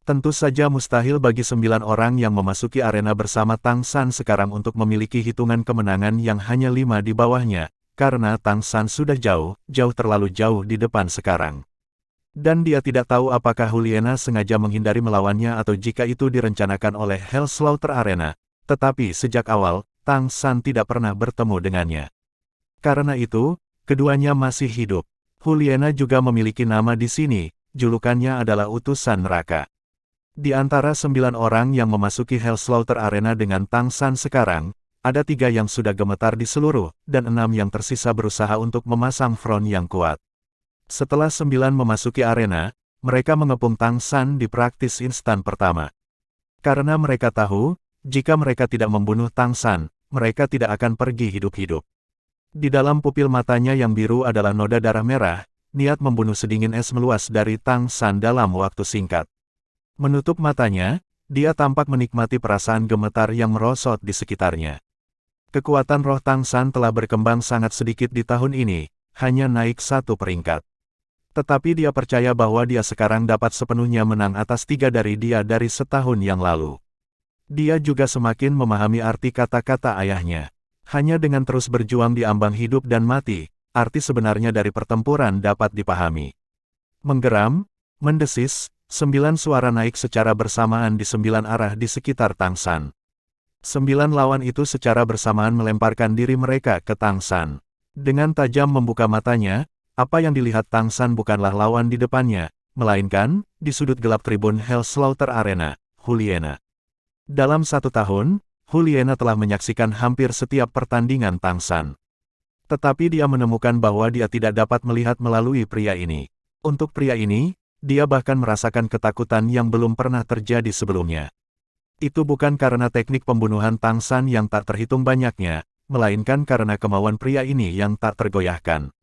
Tentu saja mustahil bagi 9 orang yang memasuki arena bersama Tang San sekarang untuk memiliki hitungan kemenangan yang hanya 5 di bawahnya, karena Tang San sudah jauh terlalu jauh di depan sekarang. Dan dia tidak tahu apakah Juliana sengaja menghindari melawannya atau jika itu direncanakan oleh Hell Slaughter Arena, tetapi sejak awal, Tang San tidak pernah bertemu dengannya. Karena itu, keduanya masih hidup. Juliana juga memiliki nama di sini, julukannya adalah Utusan Neraka. Di antara 9 orang yang memasuki Hell Slaughter Arena dengan Tang San sekarang, ada 3 yang sudah gemetar di seluruh, dan 6 yang tersisa berusaha untuk memasang front yang kuat. Setelah 9 memasuki arena, mereka mengepung Tang San di praktis instan pertama. Karena mereka tahu, jika mereka tidak membunuh Tang San, mereka tidak akan pergi hidup-hidup. Di dalam pupil matanya yang biru adalah noda darah merah, niat membunuh sedingin es meluas dari Tang San dalam waktu singkat. Menutup matanya, dia tampak menikmati perasaan gemetar yang merosot di sekitarnya. Kekuatan roh Tang San telah berkembang sangat sedikit di tahun ini, hanya naik 1 peringkat. Tetapi dia percaya bahwa dia sekarang dapat sepenuhnya menang atas 3 dari dia dari setahun yang lalu. Dia juga semakin memahami arti kata-kata ayahnya. Hanya dengan terus berjuang di ambang hidup dan mati, arti sebenarnya dari pertempuran dapat dipahami. Menggeram, mendesis, 9 suara naik secara bersamaan di 9 arah di sekitar Tang San. 9 lawan itu secara bersamaan melemparkan diri mereka ke Tang San. Dengan tajam membuka matanya, apa yang dilihat Tang San bukanlah lawan di depannya, melainkan, di sudut gelap tribun Hell Slaughter Arena, Juliana. Dalam 1 tahun, Juliana telah menyaksikan hampir setiap pertandingan Tang San. Tetapi dia menemukan bahwa dia tidak dapat melihat melalui pria ini. Untuk pria ini, dia bahkan merasakan ketakutan yang belum pernah terjadi sebelumnya. Itu bukan karena teknik pembunuhan Tang San yang tak terhitung banyaknya, melainkan karena kemauan pria ini yang tak tergoyahkan.